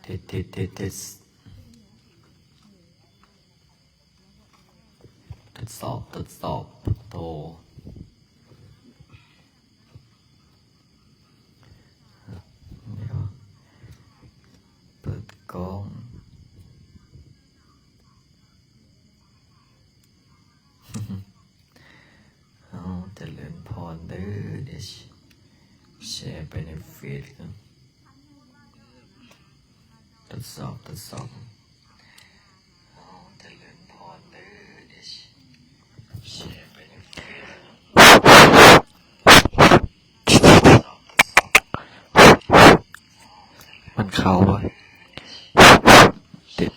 ทดสอบโตเดี๋ยวเปิดกล้องเอาเจริญพรเด้อเดี๋ยวแชร์ไปในเฟซกันทดสอบเอาเจริญพรเด้อเดี๋ยวแชร์ไปในเฟซมันเข้าปะติด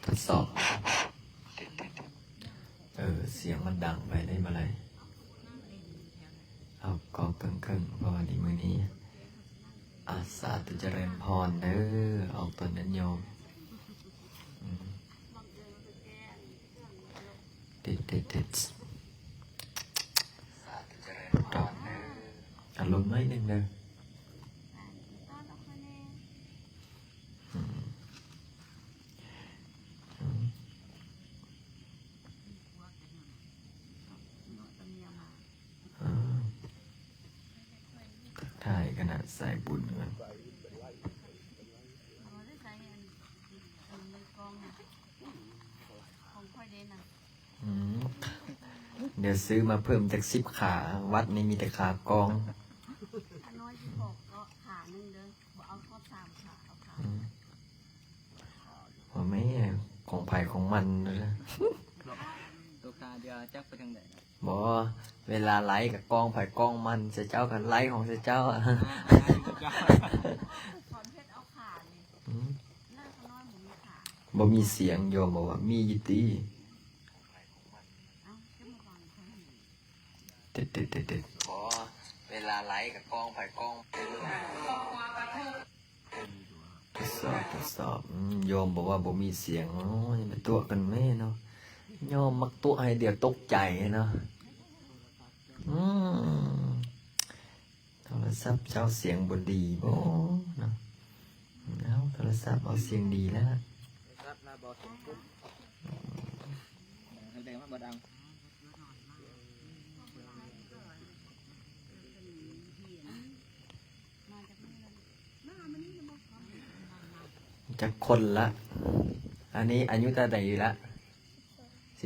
ทดสอบเสียงมันดังไปได้มาเลยเอากองครึ่งเพราะวันนี้มื้อนี้อาสาตุเจริญพรเด้อออกตนนั้นโยมติดอารมณ์น้อยหนึ่งเด้อถ่ายขนาดใส่บุญกันเดี๋ยวซื้อมาเพิ่มจาก10 ขาวัดนี้มีแต่ขากองว่าไม่ของไผ่ของมันนะตัวกาเดียวจักไปทางไหนบอกเวลาไล่กับกองไผ่กองมันเสียเจ้ากันไล่ของเสียเจ้าอ่ะบ่มีเสียงโยมบอกว่ามียิตีติดขอเวลาไล่กับกองไผ่กองทดสอบโยมบอกว่าบ่มีเสียงโอ้ยมันตัวกันแม่เนาะโยมมักตัวให้เดี๋ยวตกใจเนาะโทรศัพท์เจ้าเสียงบ่ดีบ่เนาะเอาโทรศัพท์เอาเสียงดีแล้วรับมาบอกปุ๊บแสดงว่าบ่ดังจะคนละอันนี้อายุตั้งแต่อยู่ละ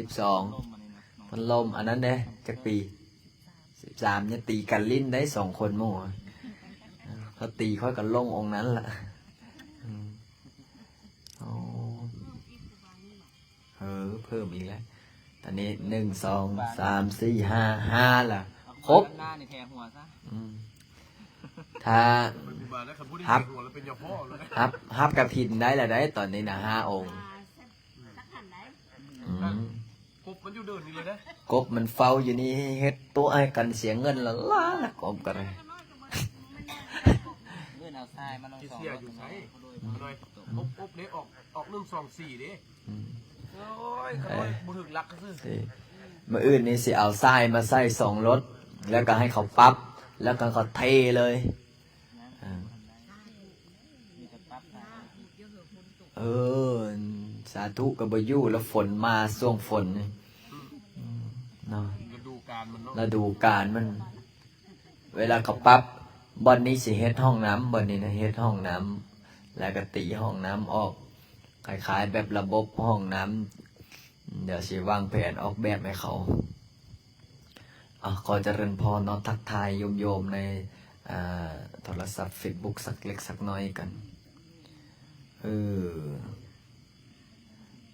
12มันลมอันนั้นเด้จักปี13เนี่ยตีกันลิ้นได้2 คนมั่วเขาตีค่อยกันลงองค์นั้นล่ะเพิ่มอีกแล้วตอนนี้1 2 3 4 5ล่ะครบหน้าในแทงหัวซะถ้าฮับกับถินได้แหละได้ตอนนี้นะ5 องค์กบมันอยู่เดินนี่เลยนะกบมันเฝ้าอยู่นี่เฮ็ดตัวให้กันเสียเงินละล้านกบกันเลยเลื่อนเอาทรายมาลงสองเสียอยู่ไสหน่อยกบเด้ออก1 2 4เด้โอ้ยขโมยบ่ถึงลักซื่อมื้ออื่นนี่สิเอาทรายมาใส่2 รถแล้วก็ให้เขาปั๊บแล้วก็เขาเทเลยสาธุกับบ่อยู่แล้วฝนมาช่วงฝนเนาะฤดูกาลมันเวลาเขาปั๊บบอนนี้สิเฮ็ดห้องน้ำบอนนี้นะเฮ็ดห้องน้ำแล้วก็ตีห้องน้ำออกคล้ายๆแบบระบบห้องน้ำเดี๋ยวสิวางแผนออกแบบให้เขาขอเจริญพรนอนทักทายโยมในโทรศัพท์ Facebook สักเล็กสักน้อยกัน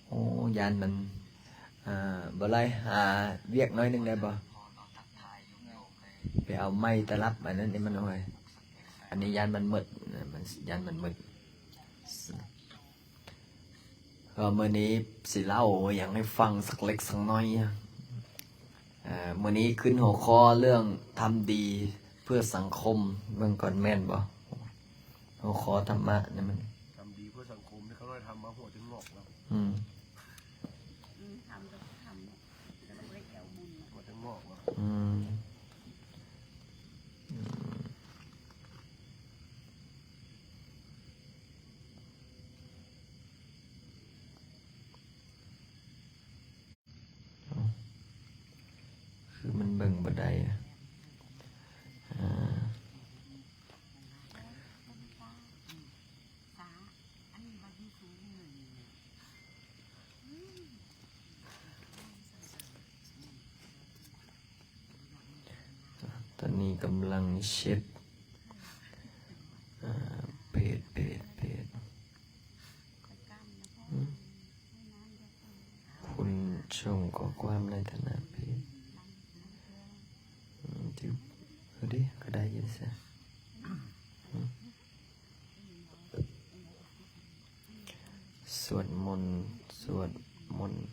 โอ้ยานมันบ่ไรหาเวียกน้อยนึงได้บ่ไปเอาไม้ตะลับอันนั้นนี่มันเอาไว้อันนี้ยานมันมืดมันยานมันมืดมื้อนี้สิเล่าอย่างให้ฟังสักเล็กสักน้อยมื้อนี้ขึ้นหัวข้อเรื่องทำดีเพื่อสังคมเบิ่งก่อนแม่นบ่หัวข้อธรรมะนี่มันทำดีเพื่อสังคมที่เขาได้ทำมาหัวถึงงอกแล้วหัวถึงงอกแล้ว คือมันเบิ่งบ่ได้อะอ่าตอนนี้กำลังเช็ดเพจคุณส่งข้อความในฐานะเพจจิบเอาดิก็ได้ยินซะสวดมนต์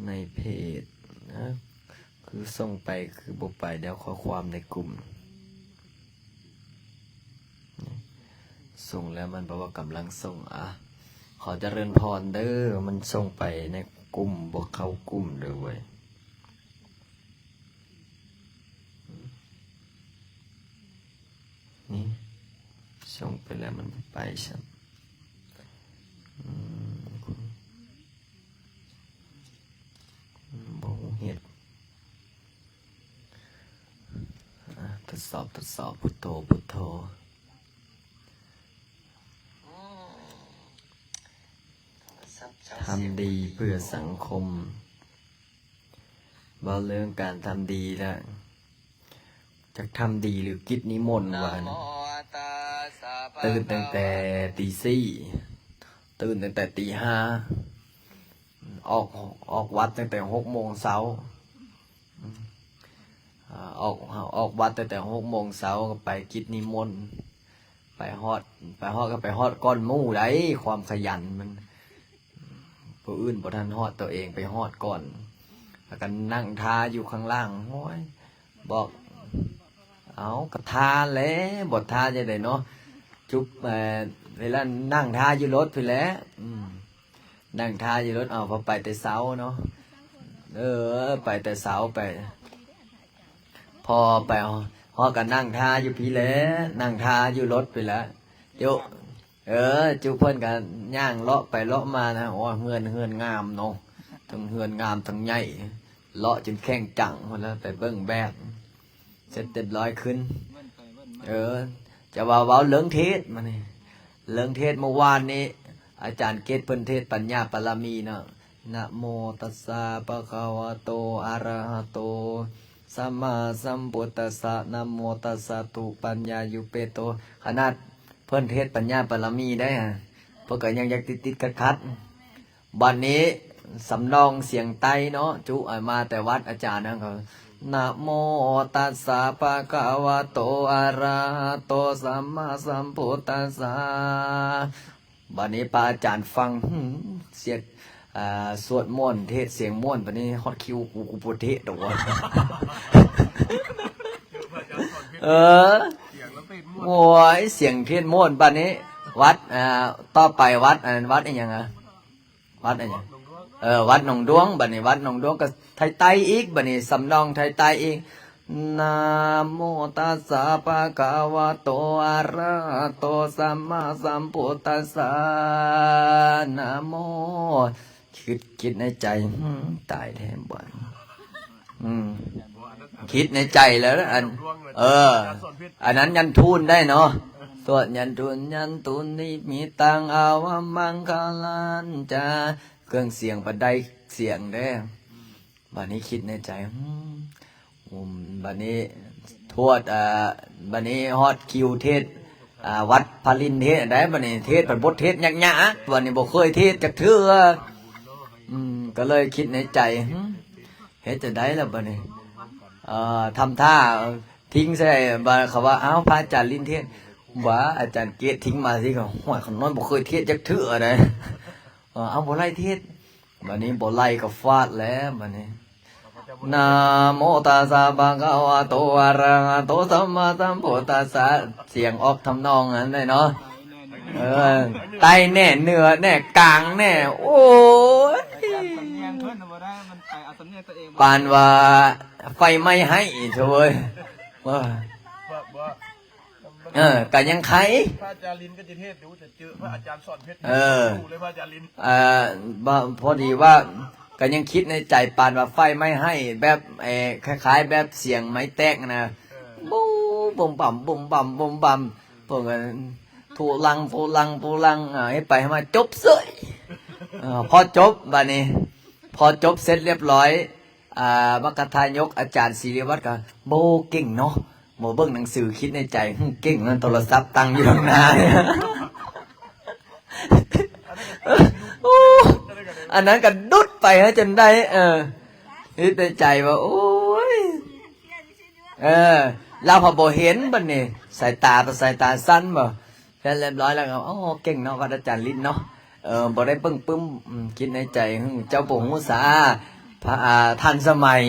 ในเพจนะคือส่งไปคือบ่ไปแล้วข้อความในกลุ่มส่งแล้วมันบอกว่ากำลังส่งขอเจริญพรเด้อมันส่งไปในกลุ่มบ่เข้ากลุ่มเด้อเว้ยนี่ส่งไปแล้วมันบ่ไปใช่บ่ฮู้เฮ็ดทดสอบพุทโธทำดีเพื่อสังคมบ่เรื่องการทำดีแล้วจะทำดีหรือกิจนิมนต์วะนะตื่นตั้งแต่ตีสี่ตื่นตั้งแต่ตีห้าออกวัดตั้งแต่6 โมงเช้าออกวัดตั้งแต่6 โมงเช้าก็ไปกิจนิมนต์ไปฮอดก็ไปฮอดก้อนหมู่ได้ความขยันมันผู้อื่นบ่ทันฮอดตัวเองไปฮอดก่อนแล้วก็นั่งทาอยู่ข้างล่างโอ้ยบอกเอากระทาแล้วบ่ทาจะได้เนาะจุบเวลานั่งทาอยู่รถไปแล้วนั่งทาอยู่รถพอไปแต่เช้าเนาะไปแต่เช้าไปพอไปฮอดก็นั่งทาอยู่พี่แล้วนั่งทาอยู่รถไปแล้วจุจุเพิ่นกันย่างเลาะไปเลาะมานะโอ้เฮือนงามเนาะทั้งเฮือนงามทั้งใหญ่เลาะจนแข้งจังหมดแล้วไปเบิ่งแบบเสร็จเรียบร้อยขึ้นจะว่าเว้าเรื่องเทศมานี่เรื่องเทศเมื่อวานนี้อาจารย์เกตเพิ่นเทศปัญญาปรมีเนาะนะโมตัสสะภะคะวะโตอะระหะโตสัมมาสัมพุทธัสสะนะโมตัสสะตุปัญญายุเปโตขนาดเพิ่นเทศปัญญาปรมีได้ฮะเพราะก็ยังอยากติดขัดบัดนี้สำนองเสียงไตเนาะจุมาแต่วัดอาจารย์นั่นเขานะโมตัสสะภะคะวะโตอะระหะโตสัมมาสัมพุทธัสสะบัดนี้พระอาจารย์ฟังเสียงสวดมนต์เทศเสียงม่วนบัดนี้ฮอดคิวกูบ่เทศดอกวะโอ้ยเสียงเทศม่วนบัดนี้วัดต่อไปวัดอีหยังวัดอีหยังวัดหนองดวงบัดนี้วัดหนองดวงก็ไทยไตอีกบัดนี้สำนองไทยไตอีกนะโมตัสสะภะคะวะโตอะระหะโตสัมมาสัมพุทธัสสะนะโมคิดในใจตายแท้บ่คิดในใจแล้วอันนั้นยันทูนได้เนาะสวดยันทูนนิมิตังอาวมังคลันจะเครื่องเสียงบันไดเสียงเด้บัดนี้คิดในใจบัดนี้ทวดบัดนี้ฮอดคิวเทศวัดพลินเทศได้บัดนี้เทศเป็นบทเทศยักษ์บัดนี้บ่เคยเทศจักเทื่อก็เลยคิดในใจเฮ็ดจะได้แล้วบัดนี้ทำท่าทิ้งใส่บ่เขาว่าเอ้าพระอาจารย์ลินเทศว่าอาจารย์เกศทิ้งมาสิก็ห้อยคนน้อยบ่เคยเทศจักเทื่อได้เอาบ่ไล่เทศบัดนี้บ่ไล่ก็ฟาดแล้วบัดนี้นะโมตัสสะภะคะวะโตอะระหะโตสัมมาสัมพุทธัสสะเสียงออกทำนองนั้นได้เนาะไตแน่เนื้อแน่กลางแน่โอ้ยปานว่าไฟไหม้ให้เถอะเว้ยก็ยังไขพระอาจารย์ลินก็จะเทศดูจะเจอพระอาจารย์สอนเพชรดูเลยพระอาจารย์ลินพอดีว่า ก็ยังคิดในใจปานว่าไฟไม่ให้แบบคล้ายๆ แบบเสียงไม้แตกนะบู๊บุ่มบ่ำบุ่มบ่ำบุ่มบ่ำพวกนั้นถูลังผูลังผูลังให้ไปให้มาจบเสยพอจบบัดนี้ พอจบเสร็จเรียบร้อยมกทายกอาจารย์ศิริวัตรก็โบเก่งเนาะโมเบิ่งหนังสือคิดในใจเก่งนั่นโทรศัพท์ตั้งอยู่ข้างหน้าอันนั้นก็ดุดไปฮะจนได้คิดในใจว่าโอ้ยเราพอโบเห็นบัดนี้สายตาสั้นบ่แล้วเรียบร้อยแล้วก็อ๋อเก่งเนาะอาจารย์ลิ้นเนาะบ่ได้ปึ้งปึ้มคิดในใจเจ้าปู่หูษาพระทันสมัย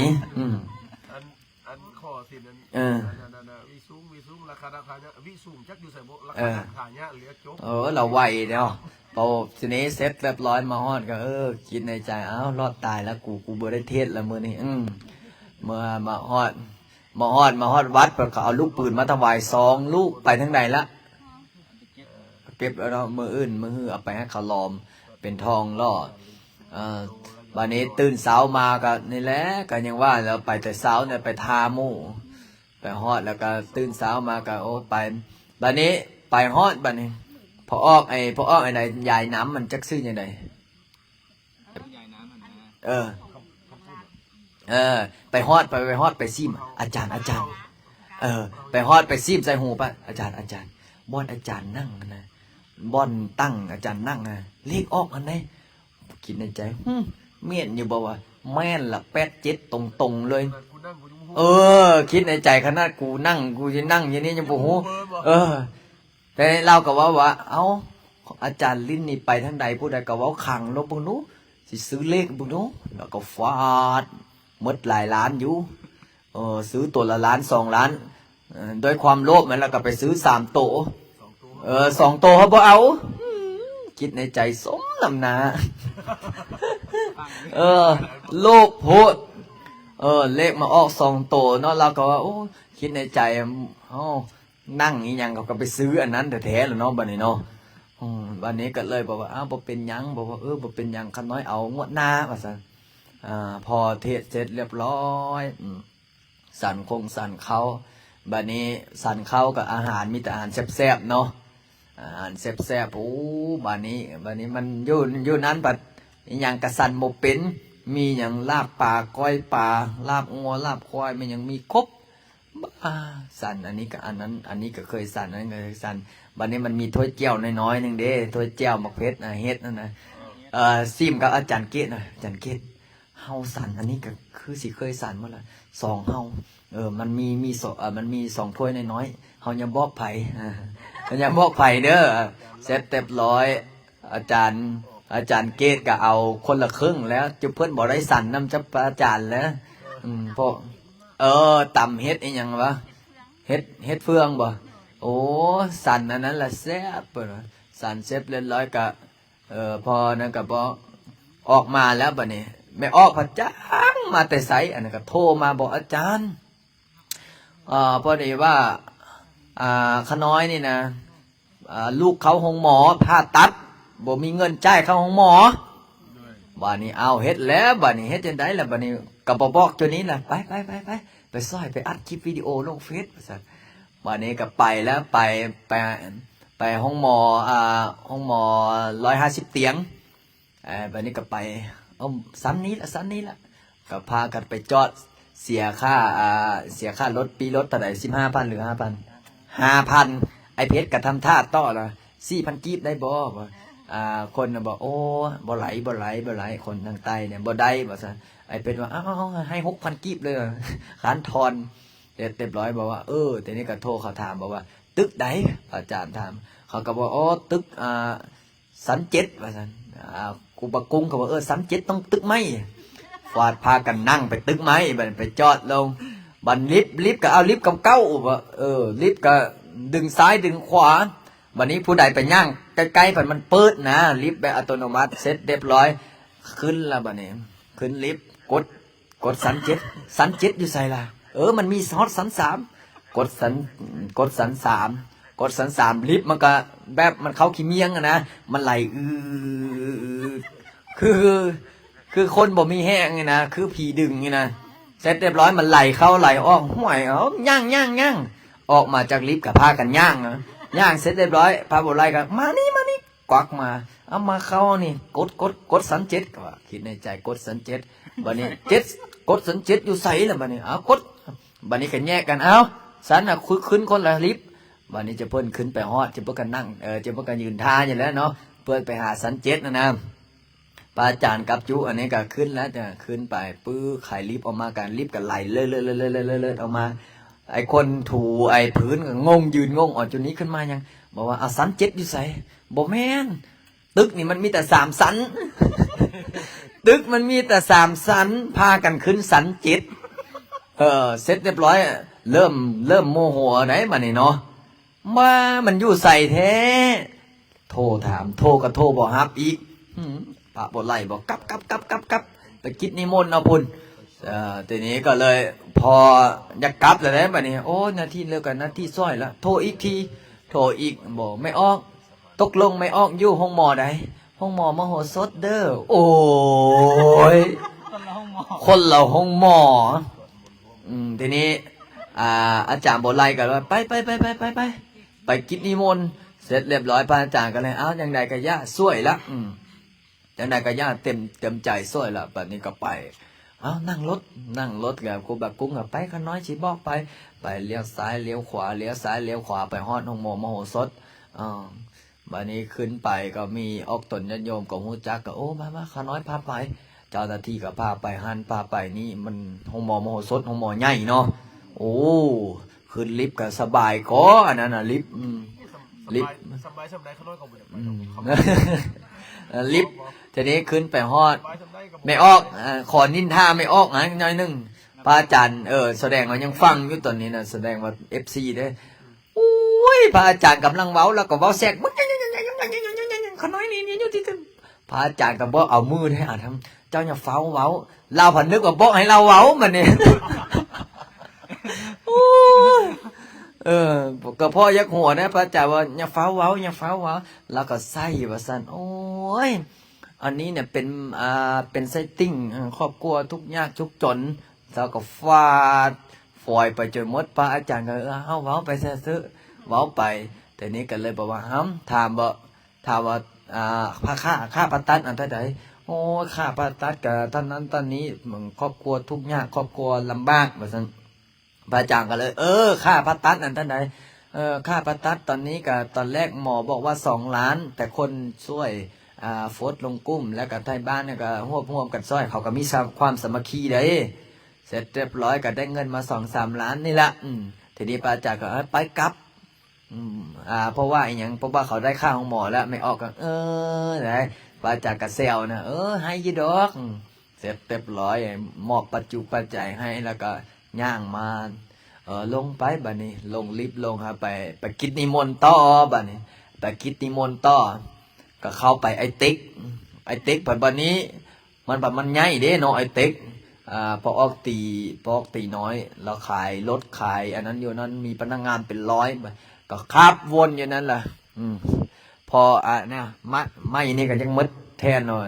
อันข้อสินั้นวิสูงราคาเนี่ยวิสูงจักอยู่ใส่บ่ราคาเนี่ยเหลือจบเราไหวเนาะพอทีนี้เสร็จเรียบร้อยมาฮอดก็คิดในใจรอดตายแล้วกูบ่ได้เทศแล้วมื้อนี้เมื่อมาฮอดวัดเพิ่นก็เอาลูกปืนมาถวาย2ลูกไปทางใดละเก็บแล้วมื้ออื่นมื้อฮื้อเอาไปให้เขาล้อมเป็นทองล่อบัดนี้ตื่นเช้ามาก็นี่แหละก็ยังว่าแล้วไปแต่เช้าเนี่ยไปทาหมู่ไปฮอดแล้วก็ตื่นเช้ามาก็ไปบัดนี้ไปฮอดบัดนี้พอออกไอ้ไหนยายน้ำมันจักซื้อยังไงไปฮอดไปซิมอาจารย์ไปฮอดไปซิมใส่หูป่ะอาจารย์บ่อนอาจารย์นั่งนะบ่อนตั้งอาจารย์นั่งนะเลขออกอันไหนคิดในใจเมียนอยู่บ่ว่าแม่นละ87ตรงๆเลยคิดในใจขนาดกูจะนั่งอย่างนี้ยังบ่ฮู้แต่เราก็ว่าอาจารย์ลิ้นนี่ไปทางใดผู้ใดก็เว้าขังลบเบิ่งนู้สิซื้อเลขเบิ่งนู้แล้วก็ฟาดหมดหลายล้านอยู่ซื้อตัวละล้าน2ล้านด้วยความโลภมันแล้วก็ไปซื้อ3โต2โตเขาบ่เอาคิดในใจสมน้ำหน้าโลภโพดเลขมาออก2โตเนาะเราก็ว่าคิดในใจนั่งอีหยังเขาก็ไปซื้ออันนั้นแท้ๆแล้วเนาะบัดนี้เนาะวันนี้ก็เลยบอกว่าบ่เป็นหยังบอกว่าบ่เป็นหยังคันน้อยเอางวดหน้าว่าซั่นพอเทศเสร็จเรียบร้อยสั่นเขาบัดนี้สั่นเขากับอาหารมีแต่อาหารแซ่บๆเนาะอาหารแซ่บๆบัดนี้มันอยู่นั้นบัดอีหยังก็สั่นบ่เป็นมีหยังลาบปลาก้อยปลาลาบงัวลาบควายมันยังมีครบสั่นอันนี้ก็อันนั้นอันนี้ก็เคยสั่นอันนั้นก็เคยสั่นบัดนี้มันมีถ้วยเจียวน้อยๆนึงเด้ถ้วยเจียวมักเพชรเฮ็ดนั่นนะซิมกับอาจารย์เกศนะอาจารย์เกศเฮาสั่นอันนี้ก็คือสิเคยสั่นเมื่อละ2เฮามันมีมันมี2ถ้วยน้อยๆเฮายังบอกไผยังบอกไผเด้อเสร็จเรียบร้อยอาจารย์เกศก็เอาคนละครึ่งแล้วจุเพิ่นบ่ได้สั่นนำจับอาจารย์แล้วพวกตำเฮ็ดอีหยังวะเฮ็ดเฟืองบ่โอ้สั่นอันนั้นล่ะแซ่บเปิดสั่นเสร็จเรียบร้อยก็พอนั่นก็บ่ออกมาแล้วบัดนี้ไม่ออกพระจ้างมาแต่ไสอันนั้นก็โทรมาบอกอาจารย์พอดีว่าขน้อยนี่นะลูกเขาห้องหมอผ่าตัดบ่มีเงินจ่ายเข้าห้องหมอบัดนี้เอาเฮ็ดแล้วบัดนี้เฮ็ดจังได๋ล่ะบัดนี้ก็บ่บอกตัวนี้ล่ะไปซอยไปอัดคลิปวิดีโอลงเฟซว่าซั่นบัดนี้ก็ไปแล้วไปห้องหมอ150เตียงบัดนี้ก็ไปสันนี้ละก็พากันไปจอดเสียค่ารถปีรถเท่าไหร่ 15,000 หรือ 5,000 ไอ้เพชรก็ทำท่าต่อละ 4,000 กีบได้บ่คนน่ะบอกโอ้บ่ไหลคนทางใต้เนี่ยบ่ได้ว่าซั่นไอ้เพชรว่าให้ 6,000 กีบเลยขานทอนเรียบร้อยบอกว่าแต่นี่ก็โทรเขาถามบอกว่าตึกใดอาจารย์ถามเขาก็บอกตึกสัน7ว่าซั่นกูบักกุ้งก็บอกสัน7ต้องตึกไม้ฟาดพากันนั่งไปตึกไม้ไปจอดลงบันลิฟต์ก็เอาลิฟต์เก่าๆว่าลิฟต์ก็ดึงซ้ายดึงขวาวันนี้ผู้ใดไปย่างใกล้ๆมันเปิดนะลิฟต์แบบอัตโนมัติเสร็จเรียบร้อยขึ้นแล้วบัดนี้ขึ้นลิฟต์กดสัน7อยู่ไสล่ะมันมีฮอตสัน3กดสัน3ลิฟต์มันก็แบบมันเข้าขี้เมียงนะมันไหลคื คือคนบ่มีแห้งไงนะคือผีดึงไงนะเสร็จเรียบร้อยมันไหลเข้าไหลออกห่วยเอาย่างออกมาจากลิฟต์กับพากันย่างนะย่างเสร็จเรียบร้อยพาบุไลกันมานี่กวักมาเอามาเข้านี่กดสันเจ็ดก็ว่าคิดในใจกดสันเจ็ดบัดนี้เจ็ดกดสันเจ็ดอยู่ใส่แล้วบัดนี้เอากดบัดนี้ก็แยกกันเอาสันน่ะขึ้นคนละลิฟต์บัดนี้จะเพิ่นขึ้นไปฮอดจะเพิ่นกันนั่งจะเพิ่นกันยืนท่าอย่างแล้วเนาะเพิ่นไปหาสันเจ็ดนะพระอาจารย์กับจุอันนี้ก็ขึ้นแล้วจะขึ้นไปปื้อไขลิฟต์ออกมากันลิฟต์ก็ไหลเลื่อยออกมาไอ้คนถูไอ้พื้นก็งงยืนงงออกจุดนี้ขึ้นมายังบอกว่าเอาสันเจ็ดอยู่ใส่บ่แม่นตึกนี่มันมีแต่3 สัน ตึกมันมีแต่3 สันพากันขึ้นสันเจ็ดเสร็จเรียบร้อยเริ่มโมโหไหนมานี่เนาะมามันอยู่ใส่แท้โทรถามโทรก็โทรบอกฮับอีกพระบไล่บอกกลับไปกิจนิมนต์เอาพุ่นทีนี้ก็เลยพออยากกลับแล้วนะบัดนี้โอ้นาทีเลิกกันนาทีซ้อยละโทรอีกทีโทรอีกบอกไม่ออกตกลงไม่ออกอยู่ห้องหมอใดห้องหมอมโหสถเด้อโอ้ยคนเราห้องหมอทีนี้อาจารย์บไล่กันว่าไปกิจนิมนต์เสร็จเรียบร้อยพระอาจารย์ก็เลยเอ้าอย่างใดก็ย่าช่วยละอย่างใดก็ย่าเต็มใจช่วยละแบบนี้ก็ไปเอานั่งรถกับครูแบบกุ้งกับไปข้าน้อยชีบอกไปเลี้ยวซ้ายเลี้ยวขวาเลี้ยวซ้ายเลี้ยวขวาไปฮอดห้องหมอมโหสถบัดนี้ขึ้นไปก็มีออกตนญาติโยมกับฮู้จักก็โอ้มาข้าน้อยพาไปเจ้าหน้าที่ก็พาไปหันพาไปนี่มันห้องหมอมโหสถห้องหมอใหญ่เนาะโอ้ขึ้นลิฟต์ก็สบายก็อันนั้นน่ะลิฟต์สบายเขาน้อยก็บ่ได้ไปลิฟต์ทีนี้ขึ้นไปฮอดไม่ออกขอนินทาไม่ออกนะหน่อยนึงพระอาจารย์แสดงว่ายังฟังอยู่ตอนนี้นะแสดงว่า FC เด้อโอ้ยพระอาจารย์กำลังเว้าแล้วก็เว้าแทรกขน้อยนี่อยู่ที่พระอาจารย์ก็บ่เอามือให้ทำเจ้าอย่าเฝ้าเว้าเราผันนึกว่าบ่ให้เราเว้ามันนี่ก็พ่อยักหัวนะพระอาจารย์ว่าอย่าเฝ้าเว้าแล้วก็ใส่ว่าซั่นโอ้ยอันนี้เนี่ยเป็นไซติ้งครอบครัวทุกยากทุกจนแล้วก็ฟาดฝอยไปจนหมดพระอาจารย์ก็เอาเว้าไปซื่อเว้าไปแต่นี้ก็เลยบอกว่าถามว่าค่าประตัดอันเท่าใดโอ้ค่าประตัดกับท่านนั้นตอนนี้เหมือนครอบครัวทุกยากครอบครัวลำบากว่าซั่นพระอาจารย์ก็เลยค่าประตัดอันเท่าใดค่าประตัดตอนนี้ก็ตอนแรกหมอบอกว่า2 ล้านแต่คนช่วยโฟดลงกุ้มแล้วกับไทยบ้านเนี่ยก็ร่วมกันซ้อยเขาก็มีความสามัคคีได้เสร็จเรียบร้อยก็ได้เงินมา2-3 ล้านนี่ละทีนี้พระอาจารย์ก็ไปกลับเพราะว่าอย่างเพราะว่าเขาได้ค่าของหมอแล้วไม่ออกก็ได้พระอาจารย์ก็เซลนะให้ยีดอกเสร็จเรียบร้อยมอบปัจจุปัจจัยให้แล้วก็ย่างมาลงไปบัดนี้ลงลิฟต์ลงไปกิจนิมนต์ต่อบัดนี้ไปกิจนิมนต์ต่อก็เข้าไปไอติ๊กบัดนี้มันใหญ่เด้เนาะไอติ๊กพอออกตีน้อยเราขายรถขายอันนั้นอยู่นั้นมีพนักงานเป็น100ก็ขับวนอยู่นั้นแหละพอเนี่ยไม่นี่ก็ยังมัดแทนหน่อย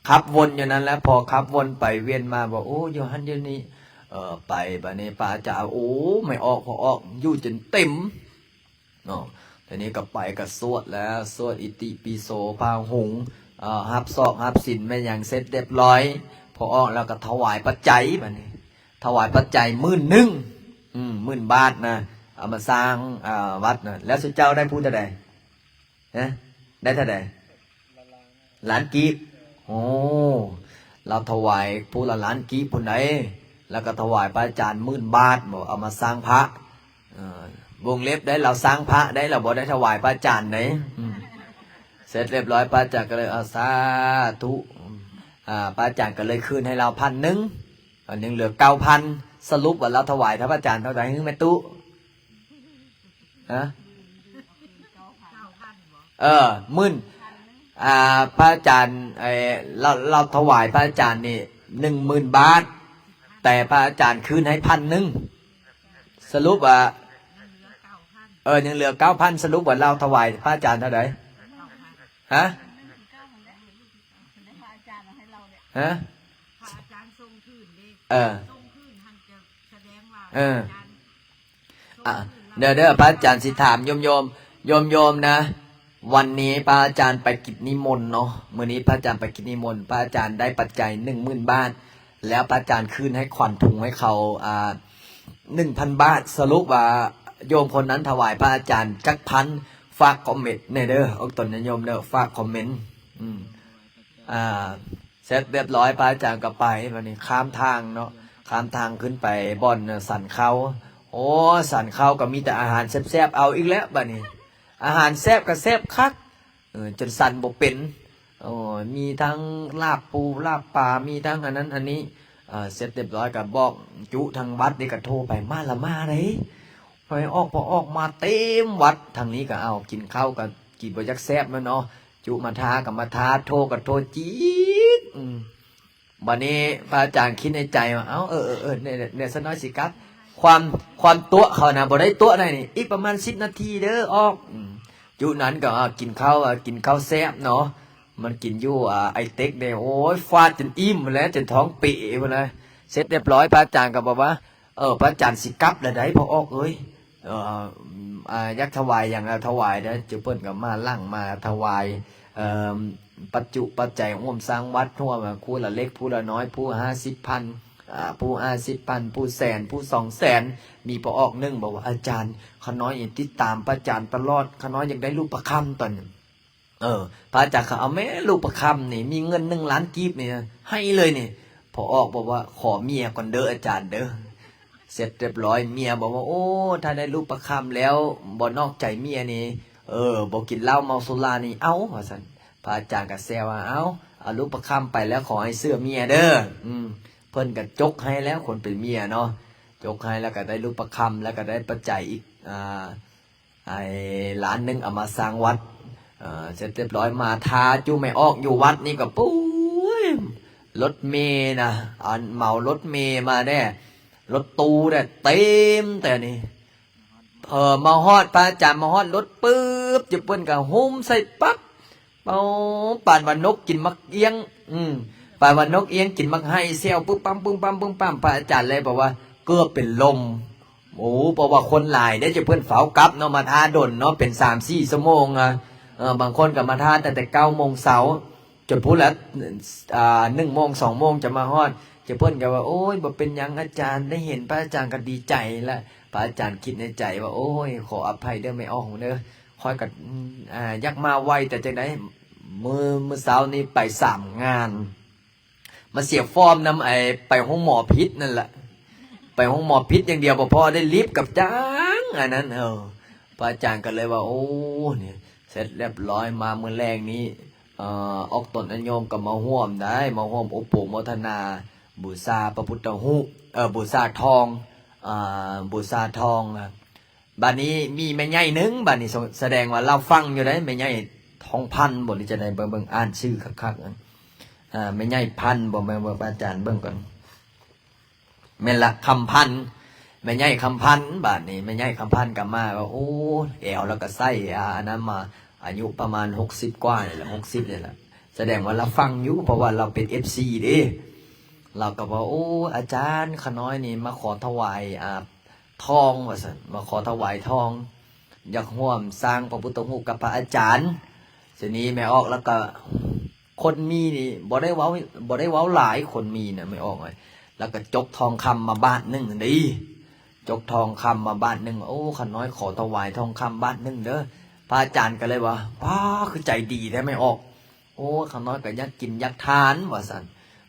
ขับวนอยู่นั้นแล้วพอขับวนไปเวียนมาบอกโอ้อยู่หันอยู่นี่ไปบัดนี้ป้าจะโอ้ไม่ออกพอออกอยู่จนเต็มเนาะทีนี้ก็ไปก็สวดแล้วสวดอิติปิโสพาหุงฮับศอกฮับศีลแม่อย่างเสร็จเรียบร้อยพอออกแล้วก็ถวายปัจจัยบัดนี้ถวายปัจจัย10,000 บาทนะเอามาสร้างวัดนะแล้วสุเจ้าได้พูดเท่าใดได้เท่าใดล้านกีบโอ้เราถวายผู้ละล้านกีบผู้ไหนแล้วก็ถวายพระอาจารย์10,000 บาทบอกเอามาสร้างพระวงเล็บได้เราสร้างพระได้เราบอกได้ถวายพระอาจารย์ไหนเสร็จเรียบร้อยพระอาจารย์ก็เลยสาธุพระอาจารย์ก็เลยคืนให้เรา1,000อันนึงเหลือ9,000สรุปว่าเราถวายพระอาจารย์เท่าไหร่ฮึแม่ตุ๊10,000พระอาจารย์เราถวายพระอาจารย์นี่10,000 บาทแต่พระอาจารย์คืนให้1,000สรุปว่ายังเหลือ9,000สรุปว่าเราถวายพระอาจารย์เท่าไหร่ เออเอออ่ะเด้อพระอาจารย์สิถามโยมนะวันนี้พระอาจารย์ไปกิจนิมนต์เนาะมื้อนี้พระอาจารย์ไปกิจนิมนต์พระอาจารย์ได้ปัจจัย 10,000 บาทแล้วพระอาจารย์คืนให้ขวัญถุงให้เขา1,000 บาทสรุปว่าโยมคนนั้นถวายพระอาจารย์จักพันฝากคอมเมนต์เด้อเอาตนโยมเด้อฝากคอมเมนต์เสร็จเรียบร้อยพระอาจารย์ก็ไปวันนี้ข้ามทางเนาะข้ามทางขึ้นไปบ่อนสันเขาโอ้สันเขาก็มีแต่อาหารแซ่บๆเอาอีกแล้วบัดนี้อาหารแซ่บก็แซ่บคักจนสันบ่เป็นมีทั้งลาบปูลาบปลามีทั้งอันนั้นอันนี้เสร็จเรียบร้อยก็บอกจุทางวัดนี่ก็โทรไปมาละมาเลยพอออกมาเต็มวัดทางนี้ก็เอากินข้าวกับกินบ่จักแซ่บมันเนาะจุมาทากับมาทาโทรกับโทรจี๊ดบัดนี้พระอาจารย์คิดในใจว่าเนี่ยซะน้อยสิครับความตัวเขานะบ่ได้ตัวได้นี่อีกประมาณ10 นาทีเด้อออกจุนั้นก็กินข้าวแซ่บเนาะมันกินอยู่ไอเต็กเนี่ยโอ้ยฟาดจนอิ่มแล้วจนท้องปีหมดเลยเสร็จเรียบร้อยพระอาจารย์ก็บอกว่าพระอาจารย์สิกลับแล้วได้พอออกเอ้ยยักถวายอย่างถวายนะจุเปิ้นก็มาลั่งมาถวายปัจจุปัจจัยร่วมสร้างวัดทั่วมาผู้ละเล็กผู้ละน้อยผู้50,000ผู้50,000ผู้100,000ผู้200,000มีพอออกนึงบอกว่าอาจารย์ขน้อยติดตามพระอาจารย์ตลอดขน้อยอยากได้รูปประคำตอนพระอาจารย์เขาเอาแม่รูปประคำนี่มีเงิน1 ล้านกีบนี่ให้เลยนี่พอออกบอกว่าขอเมียก่อนเด้ออาจารย์เด้อเสร็จเรียบร้อยเมียบอกว่าโอ้ถ้าได้รูปประคำแล้วบ่นอกใจเมียนี่บ่กินเหล้าเมาสุรานี่เอาว่าซั่นพระอาจารย์ก็แซวว่าเอารูปประคำไปแล้วขอให้เสื้อเมียเด้อเพิ่นก็จกให้แล้วคนเป็นเมียเนาะจกให้แล้วก็ได้รูปประคำแล้วก็ได้ปัจจัยอีกไอ้ล้านนึงเอามาสร้างวัดเสร็จเรียบร้อยมาทาจูไม่ออกอยู่วัดนี่ก็ปุ้ยรถเมย์นะเหมารถเมย์มาได้รถตู้ได้เต็มแต่นี่มาฮอดพระอาจารย์มาฮอดรถปึ๊บจะเปิ้นก็หุ้มใส่ปั๊บป่านวันนกกินมักเอียงป่านวันนกเอียงกินมักให้เซลปึ๊บปั๊มพระอาจารย์เลยบอกว่าเกือบเป็นลมโอ้เพราะว่าคนหลายได้จะเพิ่นเฝ้ากลับเนาะมาทาดนเนาะเป็น3-4 ชั่วโมงบางคนก็มาทานแต่9 โมงเช้าจนพูดแล้ว1 โมง 2 โมงจะมาฮอดจะเพิ่นก็ว่าโอ้ยบ่เป็นหยังอาจารย์ได้เห็นพระอาจารย์ก็ดีใจแล้วพระอาจารย์คิดในใจว่าโอ้ยขออภัยเด้อไม่ออกเด้อคอยกับยักมาไวแต่จังได๋มื้อเช้านี้ไป3 งานมาเสียฟอร์มนำไปห้องหมอพิษนั่นแหละไปห้องหมอพิษอย่างเดียวบ่พอได้ลิฟต์กับจังอันนั้นพระอาจารย์ก็เลยว่าโอ้เนี่ยเสร็จเรียบร้อยมาเมื่อแรงนี้ออกตนอัญโยมก็มาร่วมได้มาร่วมอุปโภคโมทนาบูชาพระพุทธรูปบูชาทองบูชาทองบัดนี้มีแม่ใหญ่นึงบัดนี้แสดงว่าเราฟังอยู่ได้แม่ใหญ่ทองพันบ่นี่จะได้เบิ่งอ่านชื่อคักๆแม่ใหญ่พันบ่แม่นว่าอาจารย์เบิ่งก่อนแม่นละคำพันแม่ใหญ่คำพันบาดนี้แม่ใหญ่คำพันก็มาว่าโอ้แอวแล้วก็ไส้อันนั้นมาอายุประมาณ60 กว่านี่แหละ60นี่แหละแสดงว่าเราฟังอยู่เพราะว่าเราเป็น FC เด้เราก็บอกโอ้อาจารย์ขน้อยนี่มาขอถวายทองว่าซั่นมาขอถวายทองอยากร่วมสร้างพระพุทธรูปกับพระอาจารย์ทีนี้แม่ออกแล้วก็คนมีนี่บ่ได้เว้าหลายคนมีน่ะไม่ออกเลยแล้วก็จกทองคำมาบาทนึงดีจกทองคำมาบาทนึงโอ้ขน้อยขอถวายทองคำบาทนึงเด้อพระอาจารย์ก็เลยว่าป้าคือใจดีแท้ไม่ออกโอ้ขน้อยก็อยากกินอยากทานว่าซั่น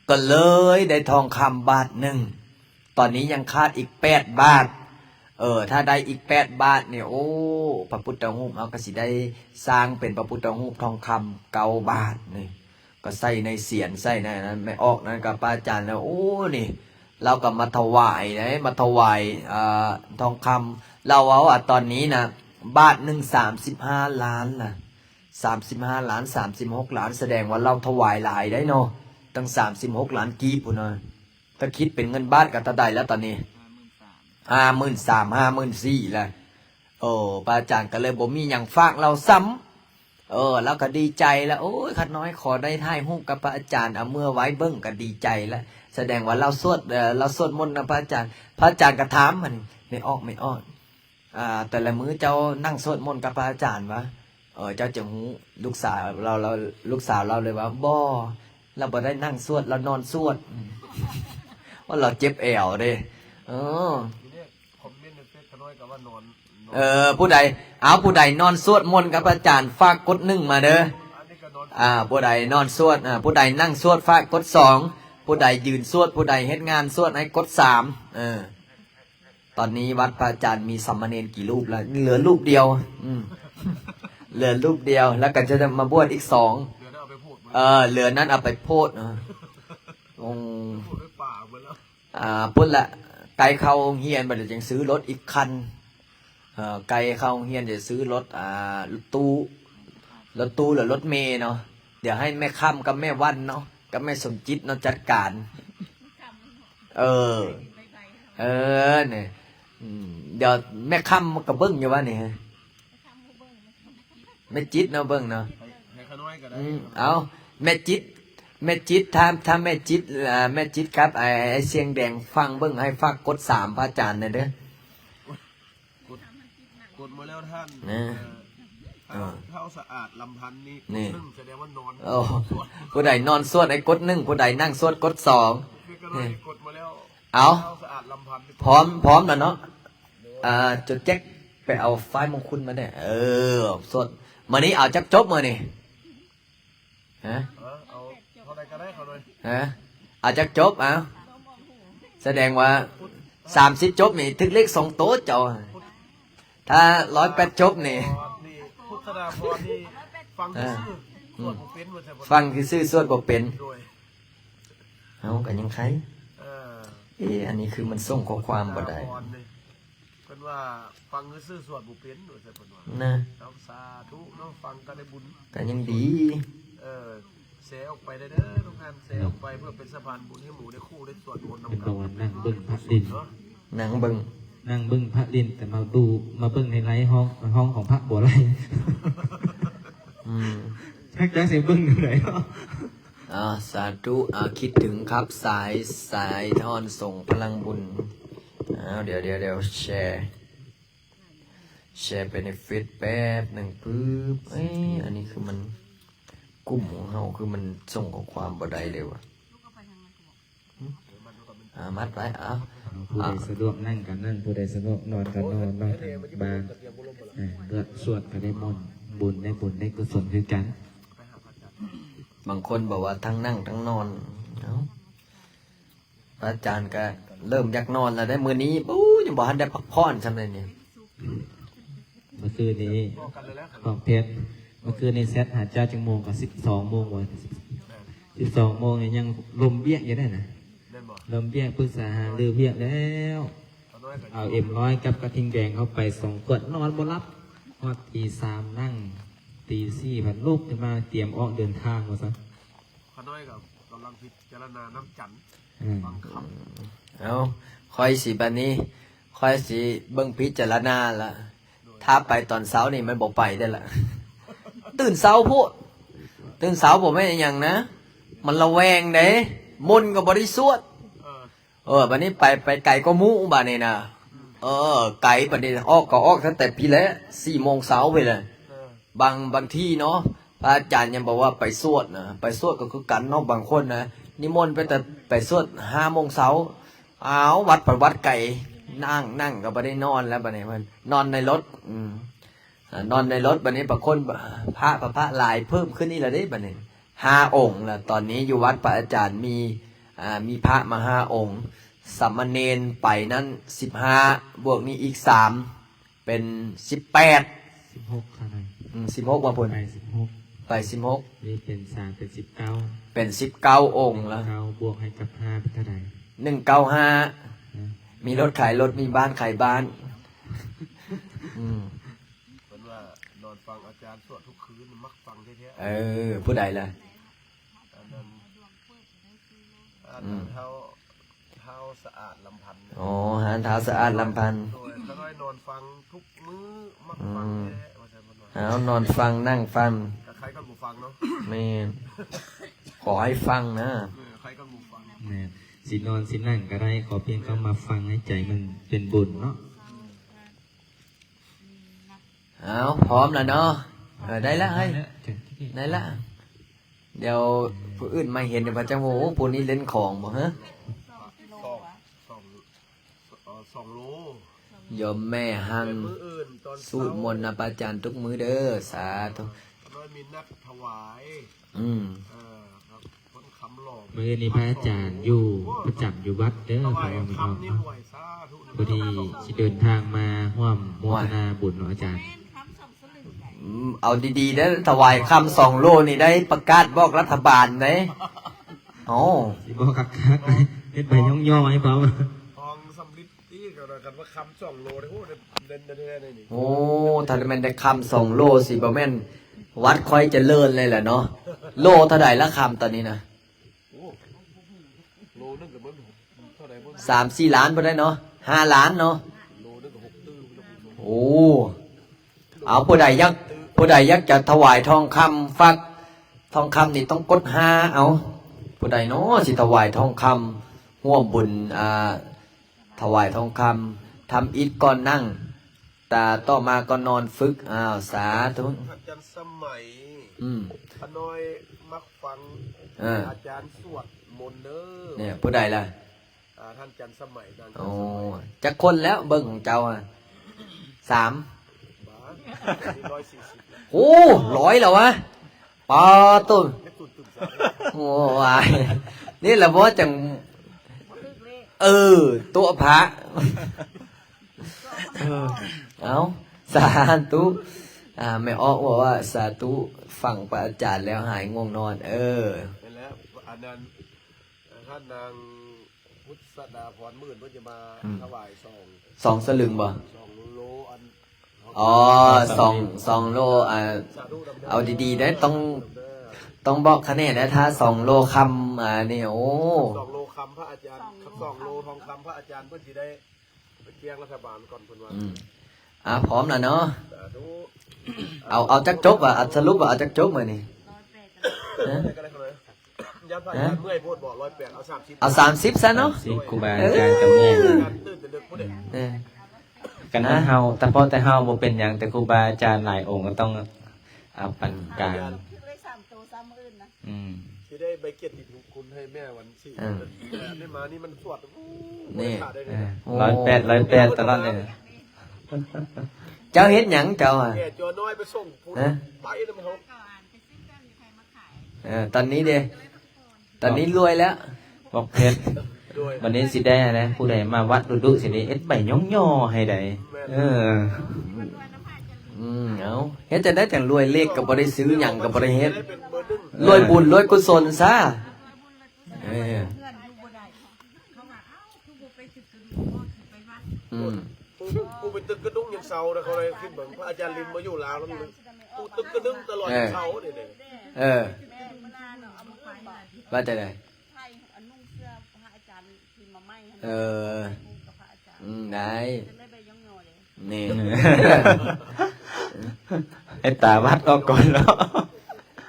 ก็เลยได้ทองคำบาทนึงตอนนี้ยังขาดอีก8 บาทถ้าได้อีก8 บาทเนี่ยโอ้พระพุทธรูปเอาก็สิได้สร้างเป็นพระพุทธรูปทองคำ9 บาทนี่ก็ใส่ในเสียนใส่ในนั้นไม่ออกนั้นกับพระอาจารย์แล้วโอ้นี่เราก็มาถวายนะมาถวายทองคำเราเอาตอนนี้นะบาทนึง35 ล้านนะ35 ล้าน36 ล้านแสดงว่าเราถวายหลายได้เนาะตั้ง36 ล้านกีบพุ่นน่ะถ้าคิดเป็นเงินบาทก็เท่าใดแล้วตอนนี้53,000 54,000แล้วพระอาจารย์ก็เลยบ่มีหยังฝากเราซ้ำแล้วก็ดีใจแล้วโอ้ยขัดน้อยขอได้ถ่ายรูปกับพระอาจารย์เอาเมื่อไว้เบิ่งก็ดีใจแล้ว แสดงว่าเราสวดมนต์นะพระอาจารย์ก็ถามมันไม่ออกแต่ละมื้อเจ้านั่งสวดมนต์กับพระอาจารย์วะเจ้าจะหูลูกสาวเราเลยว่าบ่เราบ่ได้นั่งสวดเรานอนสวดว่าเราเจ็บแอวเด้ทีนี้คอมเมนต์ในเฟซขน้อยกับว่านอน ผู้ใดนอนสวดมนต์กับพระอาจารย์ฝากกด1มาเด้อ อันนี้ก็นอน ผู้ใดนอนสวดผู้ใดนั่งสวดฝากกด2ผู้ใดยืนสวดผู้ใดเฮ็ดงานสวดให้กด3ตอนนี้วัดพระอาจารย์มีสามเณรกี่รูปแล้วเหลือรูปเดียวเหลือรูปเดียวแล้วก็จะมาบวชอีก2เดี๋ยวเอาไปพูด เหลือนั้นเอาไปโพดพูดไปป่าหมดแล้ว พุ่นละไกลเข้าโรงเรียนบัดนี้จึงซื้อรถอีกคันไกลเข้าโรงเรียนจะซื้อรถรถตู้หรือรถเมล์เนาะเดี๋ยวให้แม่ค่ำกับแม่วันเนาะกับแม่สมจิตเนาะจัดการเนี่ยเดี๋ยวแม่ค่ำกับเบิ้งอยู่ว่าเนี่ยแม่จิตเนาะเบิ้งเนาะ ให้ขน้อยก็ได้ เอาแม่จิตถ้าแม่จิตครับไอ้เสียงแดงฟังเบิ้งให้ฟังกด3พระอาจารย์หน่อยเด้อกดมาแล้วท่านเท้าสะอาดลำพันธ์นี่นึ่งแสดงว่านอนผู้ใดนอนสวดไอ้กด1ผู้ใดนั่งสวดกด2กดมาแล้วเอาเท้าสะอาดลำพันธ์พร้อมแล้วเนาะจดแจ็คไปเอาไฟล์มงคลมาได้สวดมื้อนี้เอาจักจบมื้อนี้ฮะเอาเท่าใดก็ได้เขาเลยเอาจักจบแสดงว่า30จบนี่ถึงเลข2โต๊ะเจ้าถ้า108จบนี่พุทธดาพรนี่ฟังซื่อสวดบ่เป็นฟังซื่อสวดบ่เป็นเอาก็ยังไคอันนี้คือมันส่งข้อความบ่ได้เพิ่นว่าฟังซื่อสวดบ่เป็นว่าซั่นเพิ่นว่านะสาธุเนาะฟังก็ได้บุญก็ยังดีแชร์ออกไปได้เด้อทุกท่านแชร์ออกไปเพื่อเป็นสะพานบุญให้หมู่ได้คู่ได้สวดมนต์นำกันนั่งเบิ่งพระดินนั่งเบิ่งพระดินแต่มาเบิ่งในไลฟ์ห้องของพระบัวไร่ชักจะเสียเบิ่งอยู่ไหนเนาะสาธุคิดถึงครับสายทอนส่งพลังบุญเดี๋ยวแชร์ไปในเฟซแป๊บหนึ่งปึ๊บอันนี้คือมันกลุ่มของเราคือมันส่งข้อความบ่ได้เลยวะมัดไว้ผู้ใดสะดวกนั่งกันนั่งผู้ใดสะดวกนอนกันนอนบางเลือดสวดก็ได้มนต์บุญได้กุศลคือกันบางคนบอกว่าทั้งนั่งทั้งนอนพระอาจารย์ก็เริ่มอยากนอนแล้วได้มื้อนี้ยังบอกให้ได้พักผ่อนทำไมเนี่ยเมื่อคืนนี้ของเพชรเมื่อคืนในเซตหาเจ้าจังโมงกับ12 โมงวัน12 โมงเนี่ยยังลมเบี้ยอยู่ได้นะลมเบี้ยปรึกษาหารือเบี้ยแล้วเอาM100กับกระทิงแดงเข้าไป2 ขวดนอนบ่รับพอตี 3นั่งตี 4ผันลูกจะมาเตรียมออกเดินทางมาซะขน้อยกับกำลังพิจารณาน้ำจันทร์ฟังคำคอยสิบันนี้คอยสิเบิ่งพิจารณาละถ้าไปตอนเช้านี่มันบอกไปได้ละตื่นเช้าพูดตื่นเช้าผมไม่อย่างนะมันระแวงเด้มนกับบริสุทธิ์บันนี้ไปไก่ก็มุบ้านนี่นะไก่บันนี้ออกตั้งแต่ปีแล้ว4 โมงเช้าไปเลยบางที่เนาะพระอาจารย์ยังบอกว่าไปสวดนะไปสวดก็คือกันเนาะบางคนนะนิมนต์ไปสวด5 โมงเช้าวัดไก่นั่งก็ไม่ได้นอนแล้วบัดนี้มันนอนในรถนอนในรถบัดนี้บางคนพระหลายเพิ่มขึ้นนี่ละได้บัดนี้5 องค์แล้วตอนนี้อยู่วัดพระอาจารย์มีพระมา5 องค์สามเณรไปนั้น15บวกนี้อีก3เป็น16ค่ะ16ว่าพุ่นไป16นี่เป็น3เป็น19องค์แล้วบวกให้กับ5เป็นเท่าไหร่195มีรถขายรถมีบ้านขายบ้านเป็นว่านอนฟังอาจารย์สวดทุกคืนมักฟังแท้ๆผู้ใดล่ะเท้าสะอาดลำพันธ์หาเท้าสะอาดลำพันธ์ถ้าได้นอนฟังทุกมื้อมักฟังแท้นอนฟังนั่งฟังใครก็บูฟังเนาะไม่ขอให้ฟังนะใครก็บูฟัง สินอนสินั่งก็ได้ขอเพียงเข้ามาฟังให้ใจมันเป็นบุญเนาะ เอาพร้อมแล้วเนาะได้ละเฮ้ยได้ละเดี๋ยวผู้อื่นมาเห็นเดี๋ยวมันจะโหผู้นี้เล่นของบ่ฮะ 2 โล โยมแม่หัง มื้ออื่นตอน สูตรมนต์นะปาจารย์ทุกมื้อเด้อสาธุ น้อยมีนัดถวาย ครับคนคำหลอก เมื่อนี้พระอาจารย์อยู่ประจำอยู่วัดเด้อ ถ พ วา ระ ย องค์ คำนี่ห่วยสาธุ พอดีสิเดินทางมาร่วมโมทนาบุญเนาะอาจารย์ เอาดีๆนะถวายคำ2 โลนี่ได้ประกาศบอกรัฐบาลไหมโอ้ สิบอกคักๆเฮ็ดไปย่องๆให้พร้อม ทองสำลิดที่กันว่าคำ2 โลได้โหเด่นๆนี่ โอ้ถ้าแม่นได้คำ2 โลสิบ่แม่นวัดค่อยเจริญเลยแหละเนาะโลเท่าใดละคำตอนนี้นะ โลนึงกับเบิ้ลเท่าไหร่เบิ้ล 3-4 ล้านบ่ได้เนาะ5 ล้านเนาะ โลนึงกับ6 ตื้อ โอ้เอาผู้ใดอยากจะถวายทองคำฟักทองคำนี่ต้องกด5เอาผู้ใดเนาะสิถวายทองคำร่วมบุญถวายทองคำทำอิฐก่อนนั่งแต่ต่อมาก็นอนฝึกอ้าวสาธุ อาจารย์สมัย พน้อยมักฟังอาจารย์สวดมนต์เด้อ เนี่ยผู้ใดล่ะ ท่านจันทร์สมัยนั้น โอ้จักคนแล้วเบิ่งของเจ้า3 บ้า140 โอ้100แล้ววะปอตุน เล็กตุ่นสา โอ้ยนี่แหละว่าจังตัวพระเอาสาธุไม่ออกว่าสาธุฟังพระอาจารย์แล้วหายง่วงนอน เป็นแล้วอันนั้นท่านนางพุทธดาพรหมื่นเพื่อจะมาถวาย2 สลึงบ่ 2 โลอัน อ๋อ2 โลเอาดีๆได้ต้องบอกคะแนนนะถ้า2 โลคำนี่โอ้ 2 โลคำพระอาจารย์2 โลทองคำพระอาจารย์เพื่อจะได้ไปเกียงรัฐบาลก่อนคนว่าพร้อมแล้วเนาะ สาธุ เอาจักจบสรุปเอาจักจบมานี่ ยันพระอาจารย์เมื่อยพูดบอก108เอา30เอา30ซะเนาะ สิครูบาอาจารย์กับแม่ ตื่นแต่ดึกพูดเด็ก กันนะเฮาแต่พอแต่เฮาบ่เป็นหยังแต่ครูบาอาจารย์หลายองค์ก็ต้องเอาปันกลางที่ได้ใบเกียรติคุณให้แม่วันที่ได้มานี่มันสวด นี่ 108ตลอดเลย เจ้าเฮ็ดหยังเจ้าแก่จอน้อยไปส่งพูดไปน้ำเขาตอนนี้เด้ตอนนี้รวยแล้ว บอกเพชรวันนี้สิได้นะผู้ใดมาวัดดุๆสินี้เอ็ดใบย่อๆให้ได้เอาเฮ็ดจะได้แต่รวยเลขก็บ่ได้ซื้อหยังก็บ่ได้เฮ็ดรวยบุญรวยกุศลซะกูเป็นตึกกระดุ้งยังเศร้านะเขาเลยคิดเหมือนพระอาจารย์ลินมาอยู่ลาวแล้วมึงกูตึกกระดุ้งตลอดเศร้าเนี่ยว่าจะได้ได้นี่ให้ตาวัดออกก่อนเนาะ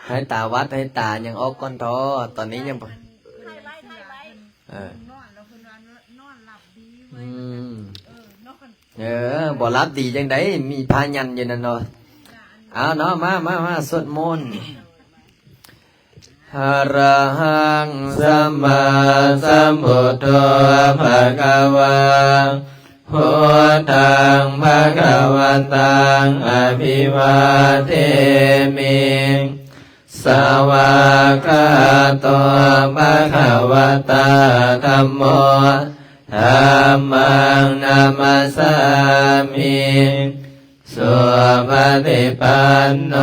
ให้ตาวัดให้ตายังออกก่อนทอตอนนี้ยังบ่รับดีจังได๋มีพายันอยู่นั่นเนาะเอาเนาะมาสวดมนต์อะระหังสัมมาสัมพุทโธภะคะวะพุทธังภะคะวันตังอภิวาเทมิสวากาโตภะคะวะตาธัมโมธัมมังนามัสสามิสุปฏิปันโน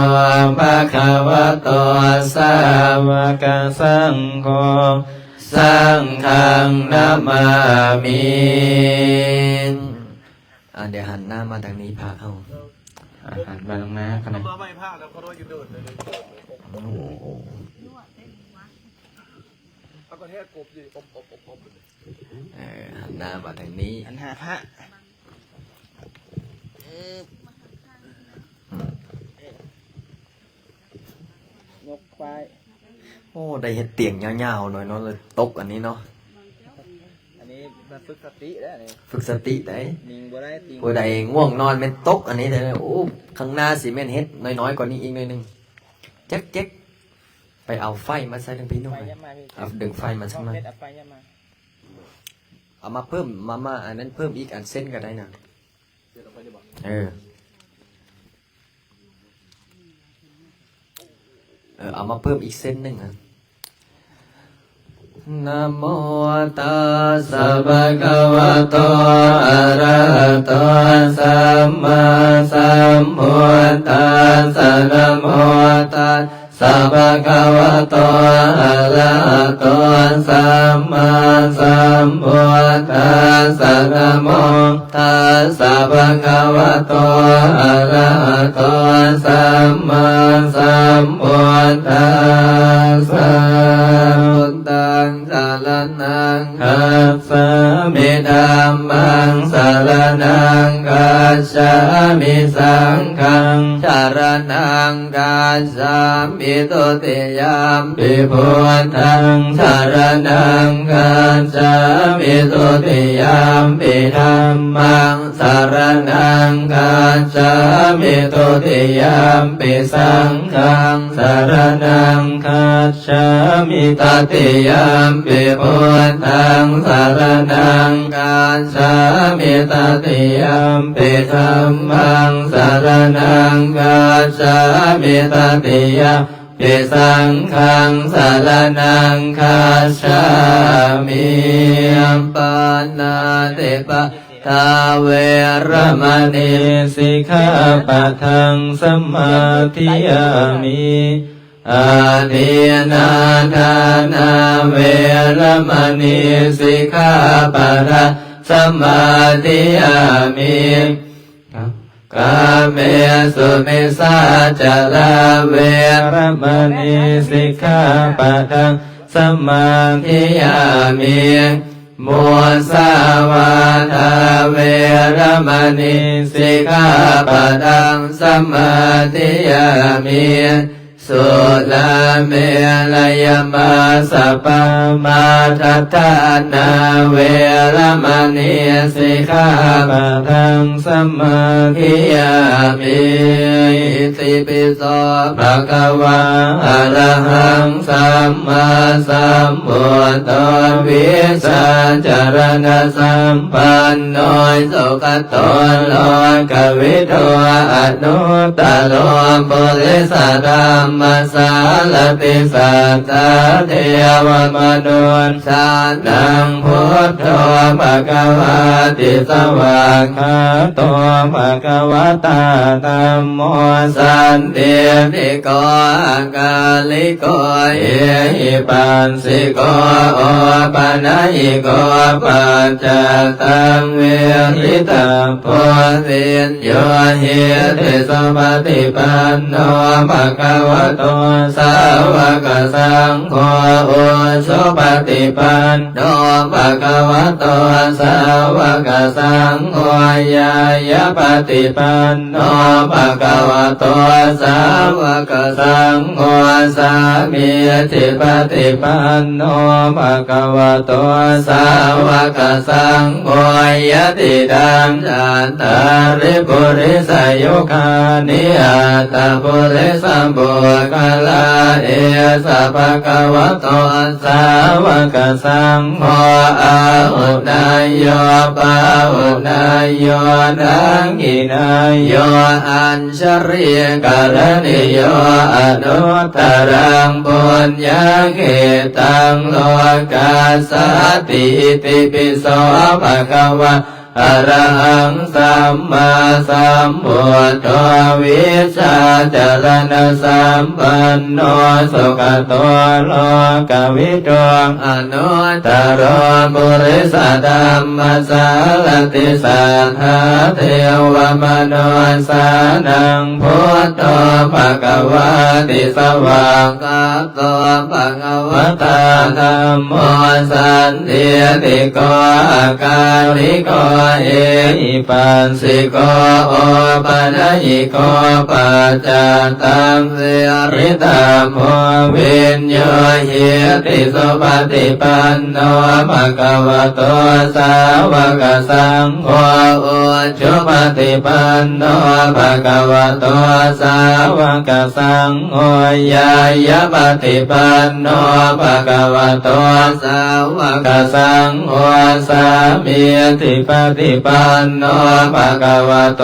ภะคะวะโตสาวกสังโฆสังฆังนามามิเดี๋ยวหันหน้ามาทางนี้พระเอาหันมาลงมาขนาดมาไม่พลาดแล้วเขาโดนอยู่เดินเลยเอาก็แทกกบอยู่อบหันหน้ามาทางนี้อันหาพระยกไปโอ้ได้เห็ดเตียงยาวๆหน่อยเนาะเลยตกอันนี้เนาะ มันฝึกสติได้เลย ฝึกสติได้ นิ่งบ่ได้ติง ผู้ใดง่วงนอนเป็นตกอันนี้แต่โอ้ข้างหน้าสิแม่นเฮ็ดน้อยๆกว่านี้อีกหน่อยหนึงเจ๊กไปเอาไฟมาใส่ทั้งพี่น้อง ไฟยามาพี่ เอาดึงไฟมาสักหน่อย เพชรเอาไฟยามา เอามาเพิ่มมาอันนั้นเพิ่มอีกอันเส้นก็ได้นะเอามาเพิ่มอีกเส้นหนึ่งอ่ะนะโมตัสสะภะคะวะโตอะระหะโตสัมมาสัมพุทธัสสะนะโมตัสสะภะคะวะโตอะระหะโตสัมมาสัมพุทธัสสะนะโมตัสสะภะคะวะโตอะระหะโตสัมมาสัมพุทธัสสะพุทธังสารนังคัจฉามิธัมมังสารนังคัจฉามิสังฆังสารนังคัจฉามิตุติยามปิพุทธังสารนังคัจฉามิตุติยามปิธัมมังสารนังคัจฉามิตุติยามปิสังฆังสารนังคัจฉามิตติยามปิพุทธังสารนังคัจฉามิตติยามปิธัมมังสารนังคัจฉามิตติยามปิสังฆังสารนังคัจฉามิปานาติปะทาเวรมณีสิกขาปะทังสมาธิยามิอาทินาทานาเวรมณีสิกขาปะทังสมาธิยามิกาเมสุมิสาจาราเวรมณีสิกขาปะทังสมาธิยามิมุสาวาทาเวรมณีสิกขาปะทังสมาธิยามิสุลาเมลยมาสปามาทัฏฐานาเวรมณีสิกขาปะทังสมาธิยามิอิติปิโสภะคะวะอะระหังสัมมาสัมพุทโธวิชาจารณะสัมปันโนสุขโตโลกวิทูอนุตตโรปุริสธัมมัสสารติสัทธาเทวมนุษย์ชานังพุทโธภะคะวะติสวากขาโตภะคะวะตาธัมโมสันติภิโกอาลิโกเอหิปัสสิโกโอปะนะหิโกปัจจตังเวริตาโพธิญโยหิติสปฏิปันโนภะคะวะโตสาวกสังโฆโอสุปฏิปันโนภะคะวะโตสาวกสังโฆยายะปฏิปันโนภะคะวะโตสาวกสังโฆสามีจิปฏิปันโนภะคะวะโตสาวกสังโฆยติดังจันตาริปุริสยุคานิอัตตปุริสัมบุคลาเอสะภะคะวะโตสาวกสังโฆอาหุนายโยปาหุนายโยนังกินายโยอัญชริกรณิโยอนุตตรังปุญญเขตังโลกาสติติปิโสภะคะวะอะระหังสัมมาสัมพุทโธวิชาจารณะสัมปันโนสุขโตโลกวิทูอนุตตรปุริสธัมมัสสารติสัทธาเทวมนุสานังพุทโธภะคะวะติสวากขาโตภะคะวะตาธัมโมสันติติโกอาคาลิโก เอหิปัสสิโกโอปะนะหิโกปัจจตังสิริตามโมวินโยหิติสุปฏิปันโนภะคะวะโตสาวกสังโฆอุชุปฏิปันโนภะคะวะโตสาวกสังโฆยายะปฏิปันโนภะคะวะโตสาวกสังโฆสามีติปฏิปันโนภะคะวะโต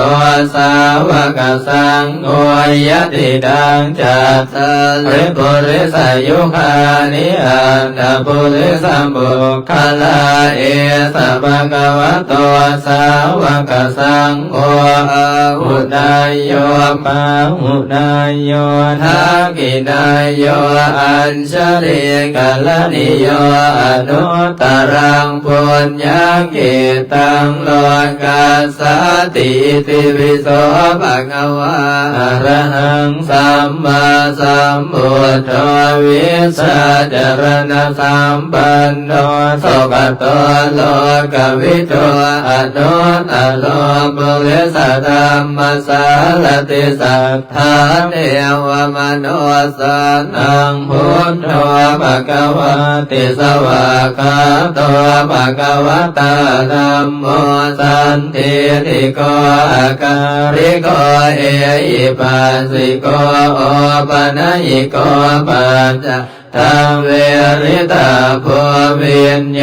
สาวกสังโฆยะติดังจัตตาริปุริสยุคานิอันตปุริสัมบุคลาเอสะภะคะวะโตสาวกสังโฆอาหุนายโยปาหุนายโยทักขินายโยอัญชลิกัลนิโยอนุตตรังปุญญกิตังโลกัสสติติวิโสภะคะวะอะระหังสัมมาสัมพุทโธวิสาจารณสัมปันโนสุขโตโลกวิทูอนุตตโลปุริสธัมมัสสารติสัทธาเทวมนุสสนังพุทโธภะคะวะติสวากขาโตภะคะวะตาธัมโมสันติติโกอาการิโกเอหิปัสสิโกโอปะนะหิโกปัจจตังเวริตาภูวินโย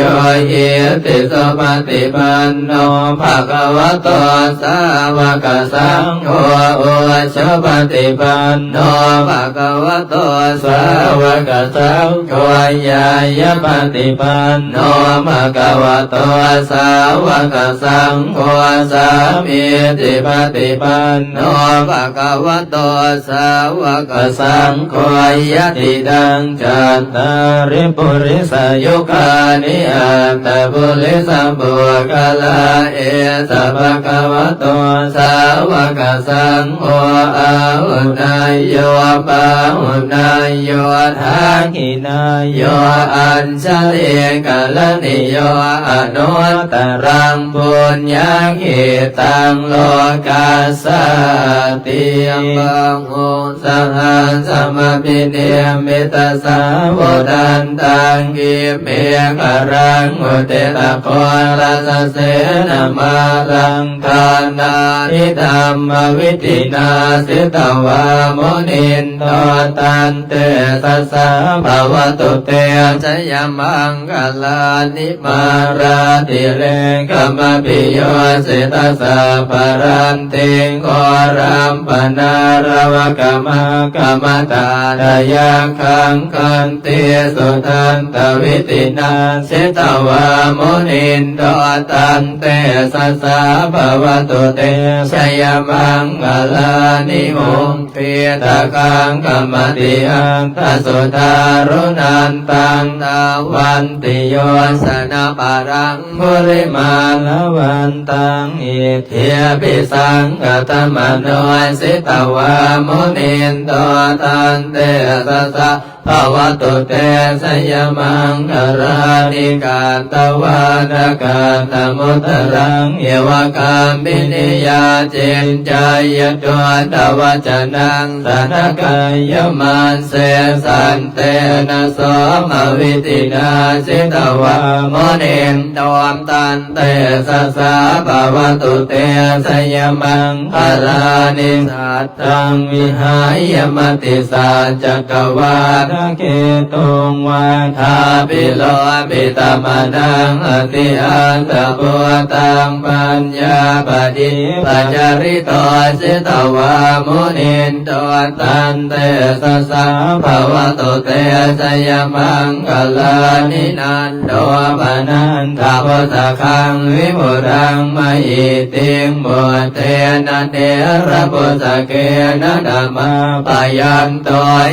หิติสุปฏิปันโนภะคะวะโตสาวกสังโฆอุชุปฏิปันโนภะคะวะโตสาวกสังโฆยายะปฏิปันโนภะคะวะโตสาวกสังโฆสามีติปฏิปันโนภะคะวะโตสาวกสังโฆยะติดังจัตตาริปุริสยุคานิอันตปุริสัมบุคลาเอสะภะคะวะโตสาวกสังโฆอาหุนายโยปาหุนายโยทักขินายโยอัญชลิกัลนิโยอนุตตรังปุญญกิตังโลกัสสติยัมปังโอสังฆสัมปิเนมิตสาวดันตังกิเมฆรังอุเตตะโครัสเสนามารังทานานิธรรมวิตินาสิตวามุนินโตตันเตสัสสะภวตุเตชยมังคลานิมาราติเลกมปิโยสิตสสะปรันติงโอรัมปนารวกมกมตาดยังขังคันติสุทันตวิตินาสิตวามุนินโตตันเตสัสสะภวตุเตชยมังคลานิโหงเปียตะกังกมติอังทัสสุทารุนันตังตาวันติโยสนะปารังภุริมาลวันตังอิเทียปิสังกตมโนสิตวามุนินโตตันเตสัสสะภวตุเตสยมังคลานิกาตวานกาตมุตรังเยวกามปินิยาจินจายตตวจนังสนกายมันเสสันเตนะโสมวิตินาสิตวามุนินโตตันเตสัสสะภวตุเตสยมังคลานิสัตตังวิหายมติสัจจกวาทเกตุงวาทาปิโลปิตมนังอติอันตปุตังปัญญาปฏิปัจจาริโตสิตวามุนินโตตันเตสัสสะภวตุเตสยมังคลานินันโตปนันทาพุทธคังวิมุรังมหิติงมุเตนะเนระพุทธเกนะนามาปยันโต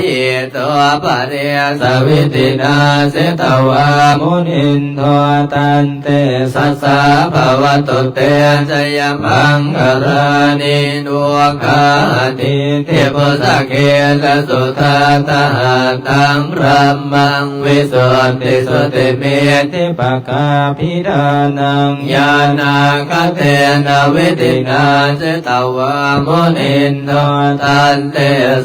อิโตป เรสวิตินาเสตวามุนินโทตันเตสัสสะภวตุเตชยมังคลานิดุกาติเทพสเกสสุทาตาตังรัมมังวิสุทธิสุติเมติปกาภิดานังญาณาคเทนะวิตินาเจตวามุนินโทตันเต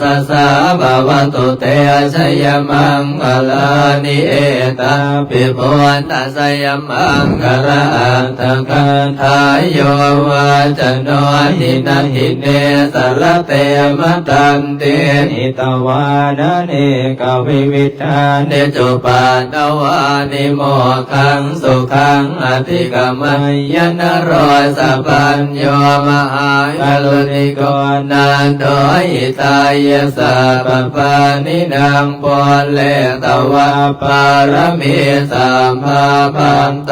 สัสสะภวตุเตชยมังคลานิเอตาปิปุณตัสยมังคลาอัตถคันทายโยวาจโนหินันหิเนสรเตมตันเตนิตวานเนกวิวิธาเนจุปาตวานิโมขังสุขังอธิกมัยยนโรสปัญโยมหากาลุนิโกนันโดหิตายสัพพานินังปนเลตวะปารมีสัมภาพันโต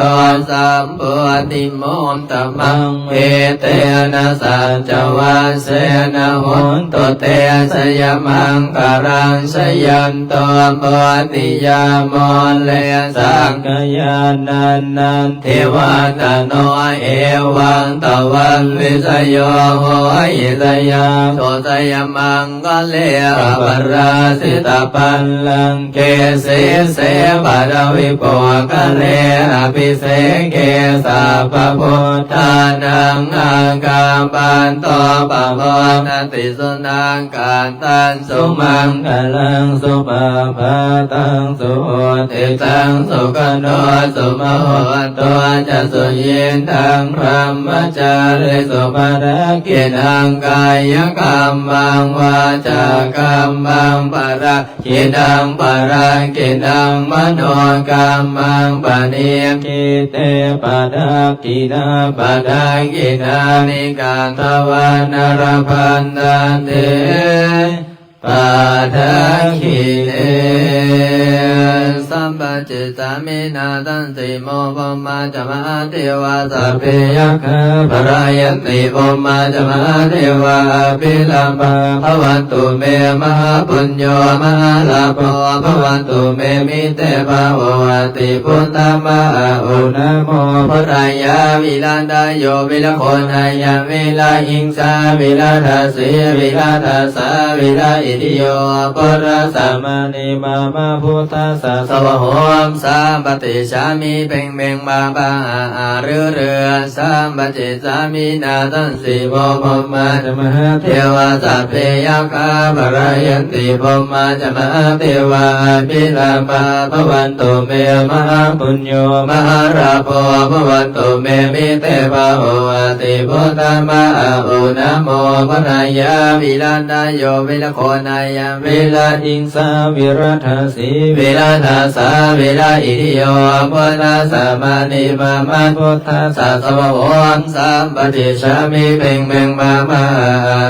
สัมปุติโมนตมังเวเตนะสัจวัสเสนะโหนตุเตสยมังการังสยันโตปฏิยามนเลสังกยานันเทวตาโนเอวังตวันวิสโยโหหิตยาโตสยมังกเลระปราสิตาปัลลังเกเสเสปะดวิโปกะเลอภิเสเกสัพพุทธานังอาการปันโตปะโพนาติสุนังการตันสุมังกลังสุปะปะตังสุเทตังสุขโนสุมโหตัวจะสุยินทังพรหมจาริสุปะระกินังกายกรรมังวาจากรรมังปะระกินังปะระกินังมโนกรรมังปะเนียกิเตปะระกินาปะระกินานิการทวานรพันธันเตปัฏฐคิเนสัมปจิตามินาตันติโมปมาจมาเทวาสัพเพยัคฆปรายติปมาจมาเทวาปิลัมปะภวันตุเมมหาปุญโญมหาลาภภวันตุเมมิเตภาวติพุทธมะอุณโมพุทธายาวิลันดาโยวิลโคนายาวิลาหิงสาวิลาทัสสีวิลาทัสสาวิลาอิติโยปุระสัมมานิมามาพุทธัสสะสวะโหมสัมปติชามิเพ่งเพ่งมาปะอาเรือสัมปจิสามินาตันสีโมพมาจมหาเทวาสัพเพยัคฆาปรายติพมาจมหาเทวาปิลาภาภวันตุเมมหาปุญโญมหาราโภภวันตุเมมิเตภาวติพุทธมะอุณโมพุทธายาวิลันดาโยวิลโคนายาวิลาหิงสาวิรัตสีวิลาทัสสาวิลาอิทิโยพุทธสัมมานิมามาพุทธัสสะสวะโหมสัมปติชามิเพ่งเพ่งมามา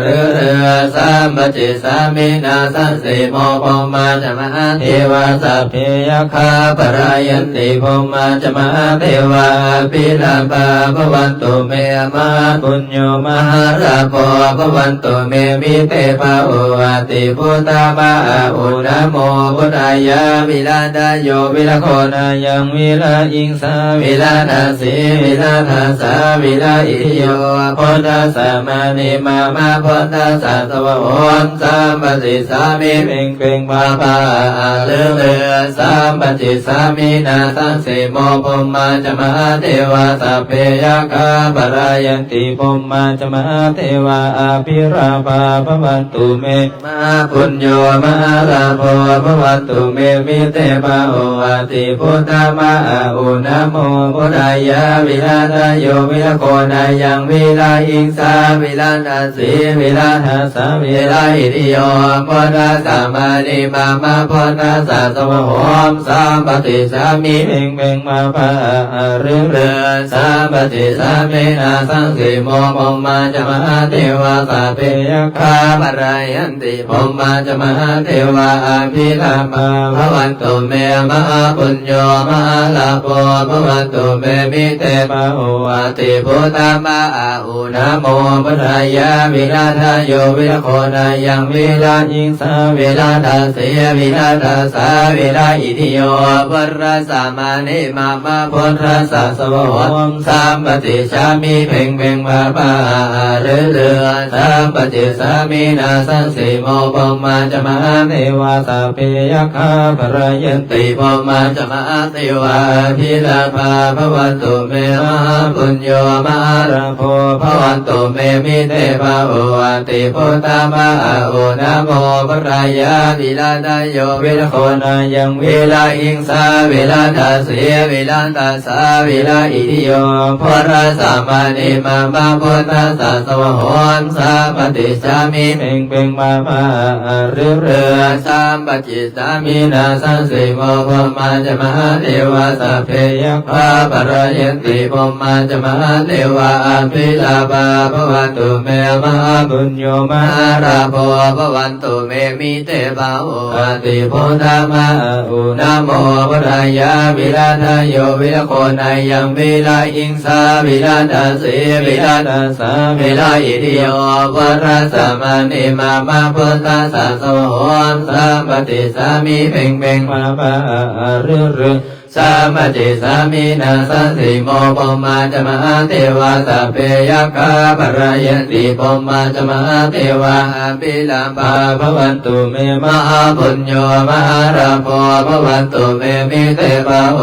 เรือสัมปติสามินาสันสิโมพมาจมหาเทวาสัพเพยัคฆาปรายติพมาจมหาเทวาปิลาภาภวันตุเมมหาปุญโญมหาราโภภวันตุเมมิเตภาวติพุทธมะอุณโมพุทธายาวิลันดาโยวิลโคนายยังวิลาหิงสาวิลาทัสสีวิลาทัสสาวิลาอิทิโยพุทธสัมมานิมามาพุทธัสสะสวะโหมสัมปติสามิเพ่งเพ่งมาปะเรือสัมปติสามินาสันสิโมพมาจมหาเทวาสัพเพยัคฆาปรายติพมาจมหาเทวาอภิราภาภวันตุเมมหาปุญโญมหาลาโภภวันตุเมมิเตภาวติพุทธมะอุณโมพุทธายาวิลาทายโยวิลโคนายยังวิลาหิงสาวิลาทัสสีวิลาทัสสาวิลาอิทิโยพุทธสัมมานิมามาพุทธัสสะสวะโหมสัมปติสามิเพ่งเพ่งมาปะเรือสัมปติสามินาสังสิโมพมาจมหาเทวาสัพเพยัคฆาปรายติพ มมาจมหาเทวาอภิลาภาภวันตุเมมหาปุญโญมหาลาภภวันตุเมมิเตปะโอวาติพุทธมาอาอุนะโมพุทธายะวิราชโยวิรโคนายังวิราชิงสาวิราชเสียวิราชสาวิราอิทิโยปุระสามานิมามาพุทธสัสวะสามปฏิชามิเพ่งเพ่งบาบาเรือเรือสามปฏิสามินาสังสีโมปมาจมหาเทวาสาเปยคาภรยันติปมาจมหาเทวาพิลาภาภวันตุเมมหาปุญโญมหาราโภภวันตุเมมิเตภาโอวัติพุทธมาโอนะโมปรายาวิลาตโยวิรโคนายังวิลาอิงสาวิลาตาเสียวิลาตาสาวิลาอิทิโยพระสัมมานิมามาพุทธสัสวะโหนสาปฏิสามิเพ่งเพ่งมามาเรือเรือสามปฏิสามินาสังสีโมปมาจมหาเทวาสเพยคาปรยันติปมาจมหาเทวาอภิลาภาภวันตุเมมหาบุญโยมหาราโภภวันตุเมมิเตภาโอติพุทธมาอุนะโมปรายาวิราชโยวิรโคนายังวิลาอิงสาวิลาตาเสวิลาตาสาวิลาอิทิโยปรัสสะมานิมามาพุทธสัสสะโหนสามปฏิสามิเพ่งเพ่งมาปะเรือเรือสามปฏิสามินาสันติโมปมาจมหาเทวาสเปยคาปรยันติปมาจมหาเทวาปิลาภาภวันตุเมมหาปุญโญมหาราโภภวันตุเมมิเตภาโอ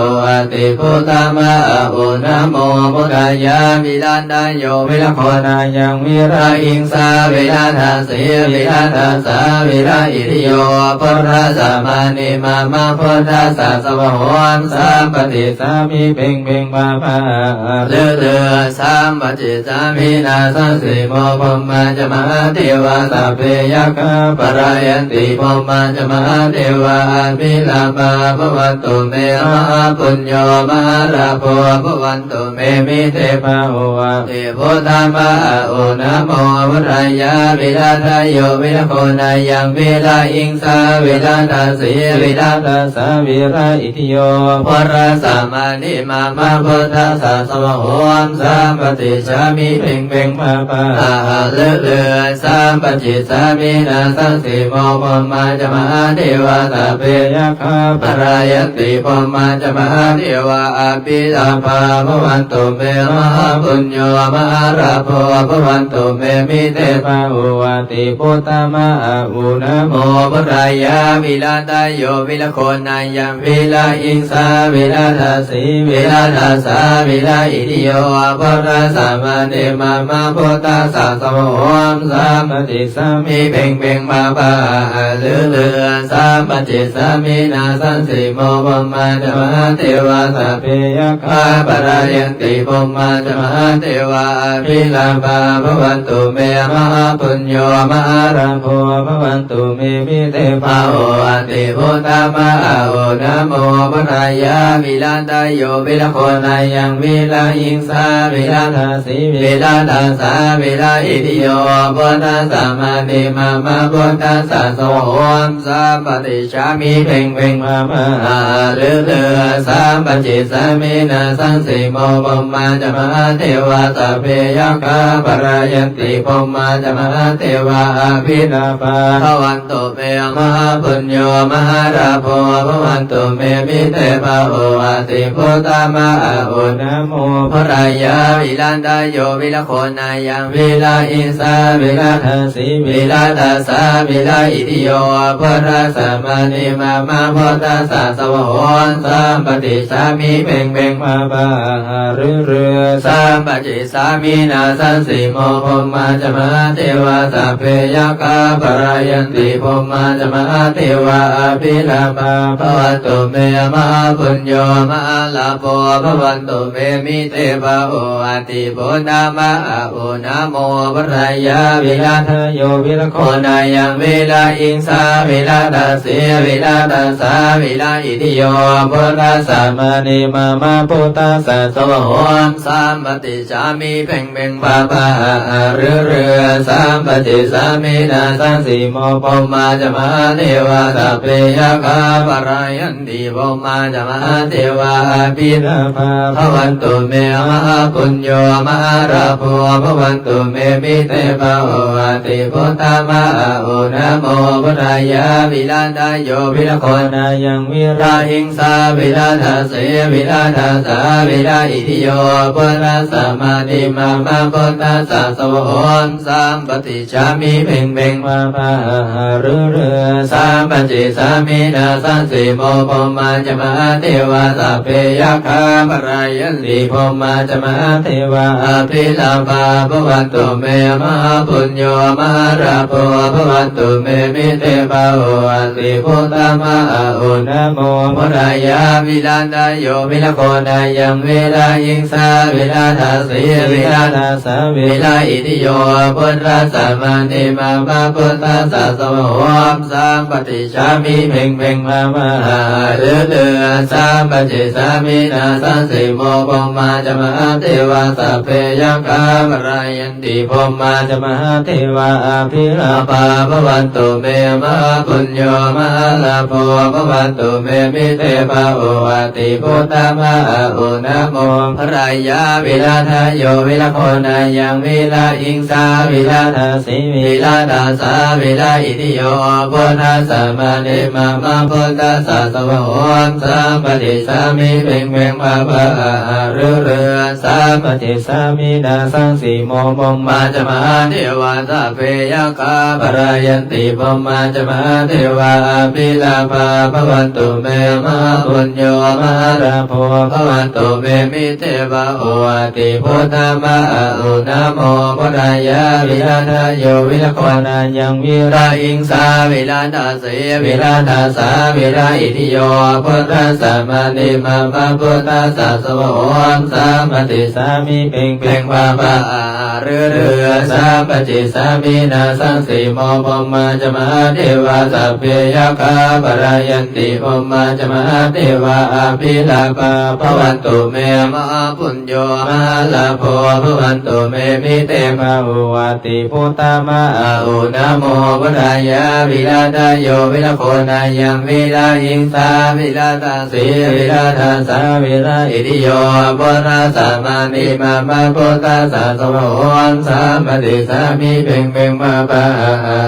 ติพุทธมาโอนะโมพุทธายาวิลาตโยวิรโคนายังวิราอิงสาวิลาทาเสียวิลาทาสาวิราอิทิโยปุระสัมมานิมามาพุทธสัสวะโหนสามปฏิสามิเพ่งเพ่งมาภาเรือเรือสามปฏิสามินาสังสีโมปมาจมหาเทวาสัพเพยคาปรยันติปมาจมหาเทวาภิลาภาภวันตุเมมหาปุญโญมหาราโภภวันตุเมมิเตภาโอวาติพุทธมาโอนะโมพุทธายาวิราชโยวิรโคนายังวิลาอิงสาวิลาตาเสียวิลาตาสาวิราอิทิโยพระสัมมานิมามาพุทธสัสสะโหนสามปฏิสามิเพ่งเพ่งมาปะเลือเลือสามปฏิสามินาสังสีโมปมาจมหาเทวาสัพเพยคาปรยันติปมาจมหาเทวาอภิลาภาภวันตุเมมหาปุญโญมหาราโภภวันตุเมมิเตภาโอวาติพุทธมาอุนะโมพุทธายาวิลาตโยวิรโคนายังวิลาอิงสาวิลาทาสีวิลาทาสาวิลาอิทิโยปุระสัมมานิมามาพุทธสัสสะโหนสามปฏิสามิเพ่งเพ่งมาภาเรือเรือสามปฏิสามินาสันสีโมปมาจมหาเทวาสัพเพยคาปรยันติปมาจมหาเทวาภิลาภาภวันตุเมมหาปุญโญมหาราโภภวันตุเมมิเตภาโอติพุทธมาโอนะโมพุทธายาวิลาตโยวิรโคนายังวิลาอิงสาวิลาทาสีวิลาทาสาวิลาอิทิโยพุทธสัมมานิมามาพุทธสัสสะโหนสามปฏิชามิเพ่งเพ่งมาภาเรือเรือสามปฏิสามินาสังสีโมปมาจมหาเทวาสัพเพยคาปรยันติปมาจมหาเทวาอภิลาภาภวันตุเมมหาปุญโญมหาราโภภวันตุเมมิเตภาโอติพุทธมาโอนะโมพุทธายาวิลาตโยวิรโคนายังวิลาอิสาวิลาทาสีวิลาตาสาวิลาอิทิโยพุทธสัมมานิมามาพุทธสัสสะโหนสามปฏิสามิเพ่งเพ่งมาภาเรือเรือสามปฏิสามินาสันสีโมปมาจมหาเทวาสัพเพยคาปรยันติปมาจมหาเทวาอภิลาภาภวันตุเมมหาปุ ปุญโญมหาลาโภภวันตุเมมิเตภะโออาติปุณามะโอนะโมปรายาวิลา ทโยวิรโค โคนายังเวลาอิงสาเวลาตาเสเวลาตาสาเวลาอิติโยปุราสา มานิมามาพุทธัสสะ สวะโหมสามปฏิจามิเพ่งเพ่งปาปะเรือเรือสามปฏิสามินาสังสีโมปมาจะมาเทวาสัพเพยกาปรายันติปมาจะมาเทวาปิณภาภวันตุเมมหาปุญโญมหาราโภภวันตุเมมิเตภะโออาติพุทธามะโอนะโมพุทธายาวิลาดาโยวิรโค นายังวิรา ราหิงสาวิลาทาเสวิลาทาสาวิลาอิทิโยปุราสมาธิมามาพุทธัสสะสวะโหมสามปฏิจามิเพ่งเพ่ง มาภาเรือเรือ สามปัจจิสามินาสังสีโมปมาจะมาเทวาสัพเพยคาปรายันติปมาจะมาเทวาอภิลาภาภวันตุเมมหาปุญโญมหาราโภภวันตุเมมิเตภะโออาติพุทธามะโอนะโมปรายาวิลาดาโยวิลโคนายังเวลายิงสาเวลาทาสีเวลาทาสาเวลาอิติโยพุทธสามานิมามาพุทธัสสะสวะโหมสามปฏิชามิเพ่งเพ่งมามาเรือเรือสามปฏิสามินาสังสีโมปมาจะมาเทวาสัพเพยกาปรายันติปมาจะมาเทวาอภิลาภาภวันตุเมมหาปุญโญมหาลาโภภวันตุเมมิเตภะโออาติพุทธามะโอนะโมพรายาวิลาทโยวิลาโคนายังวิลาอิงสาวิลาทาสีวิลาตาสาวิลาอิติโยพุทธัสสะมานิมามาพุทธัสสะสวะโหมสามปฏิสามิเพ่งเพ่งภาภะเรือเรือสามปฏิสามินาสังสีโมปมาจะมาเทวาสัพเพยคาปรายันติปมาจะมาเทวาปิลาภาภวันตุเมมหาปุญโญมหาราโภภวันตุเมมิเทวะโออาติพุทธามะโอนะโมพุทธายาวิลาทโยวิลโคนายังวิราอิงสาวิลาทาเสวิลาทาสาวิลาอิทิโยพุทธัสสะมานิมามาพุทธัสสะสวะโหมสามปฏิสามิเพ่งเพ่งภาภะเรือเรือสามปฏิสามินาสังสีโมปมาจะมาเทวาสัพเพยคาปรายันติปมาจะมาเทวาอภิลาภาภวันตุเมมหาปุญโญมหาลาโภภวันตุเมมิเตภะโออาติพุทธามะโอนะโมพุทธายาวิลาทโยวิลโคนายังวิลาอิงสาวิลาทาสีวิลาทาสาวิลาอิติโยปุราสามานิมามาพุทธัสสะสวะโหมสามปฏิสามิเพ่งเพ่งมาภา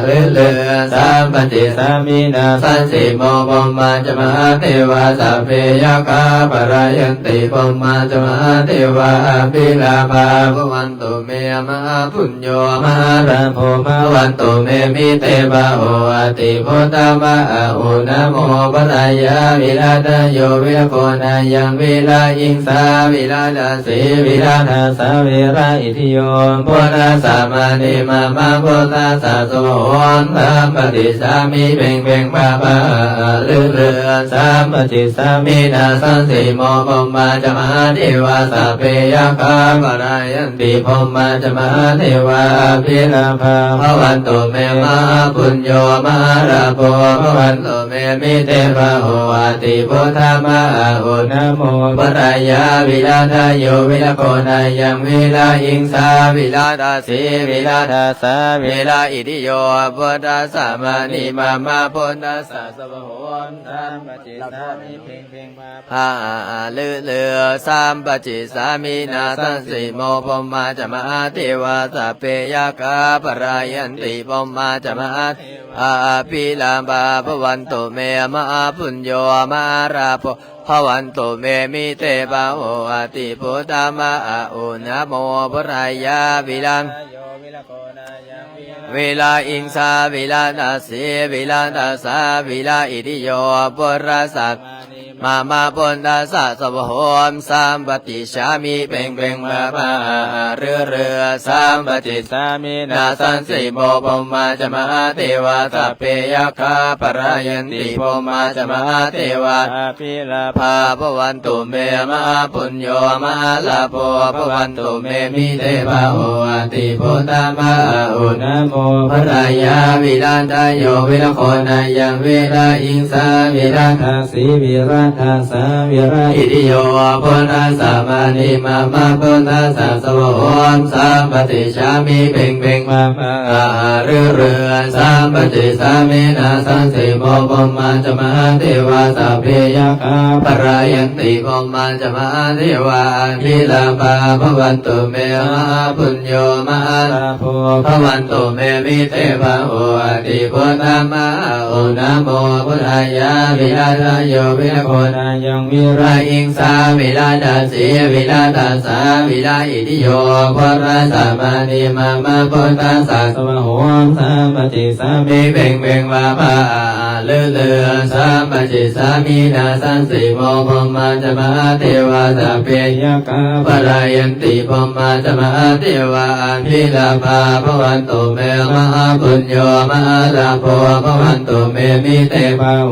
เรือเรือสามปฏิสามินาสันสีโมปมาจะมาเทวาสัพเพยคาปรายันติปมาจะมาเทวาปิลาภาภวันตุเมมหาปุญโญมหาราโภภวันตุเมมิเตภะโออาติพุทธามะโอนะโมปรายาวิลาทโยวิลโคนายังวิลาอิงสาวิลาทาสีวิลาทาสาวิลาอิทิโยพุทธัสสะมานิมามาพุทธัสสะสวะโหมสามปฏิสามิเพ่งเพ่งภาภะเรือเรือสามปฏิสามินาสังสีโมปมาจะมาเทวาสัพเพยคาปรายันติปมาจะมาเทวาภิลาภาภวันตุเมมหาปุญโญมหาราโภภวันตุเมมิเตภะโออาติพุทธามะโอนะโมปรายาวิลาทโยวิลโคนายังวิลาอิงสาวิลาทาสีวิลาทาสาวิลาอิติโยพุทธัสสะมานิมามาพุทธัสสะสวะโหมสามปฏิสามิเพ่งเพ่งมาภาเรือเรือสามปฏิสามินาสันสีโมปมาจะมาเทวาสัพเพยคาปรายันติปมาจะมาปิลาภาภวันตุเมมหาปุญโญมหาราโภภวันตุเมมิเตภะโออาติพุทธามะโอนะโมปรายาวิลังเวลาอิงสาเวลานาสีเวลานาสาเวลาอิติโยปุราสัต มาพุทธัสสะสวะโหมสัมปติชามิเพ่งเพ่งมาเรือสัมปติสามินาสันสิโมปมาจะมาเทวาสัพเพยคาปรายันติปมาจะมาเทวาปิลาภาภวันตุเมมะปุญโยมะลาโภภวันตุเมมิเทวะโอติพุทธมะอุนะโมพระรายาวิรันตโยวิรโคนายังวิราอิงสาวิรัตสีวิรัตสาวิราอิติโยพุทธัสสะมานิมาพุทธัสสะสวะโหมสัมปติชามิเพ่งเพ่งมาเรือสัมปติสามินาสันสิโมปมาจะมาเทวาสัพเพยคาปรายันติปมาจะมาเทวาพิลาภาภวันตุเมมะปุญโยมะลาโภภวันตุเมมิเทวะโอติพุทธมะโอนะโมพุทธายาวิราชโยวิรโคนายังวิราอิงสาวิราชสีวิราชสาวิราอิติโยพุทธัสสะมานิมาพุทธัสสะสวะโหมสัมปติสามิเพ่งเพ่งวาภาเรือสัมปติสามินาสันสิโมปมาจะมาเทวาสัพเพยคาปรายันติปมาจะมาเทวาพิลาภาภวันตุเมมะปุญโยมะลาโภภวันตุเมมิเตภะโอ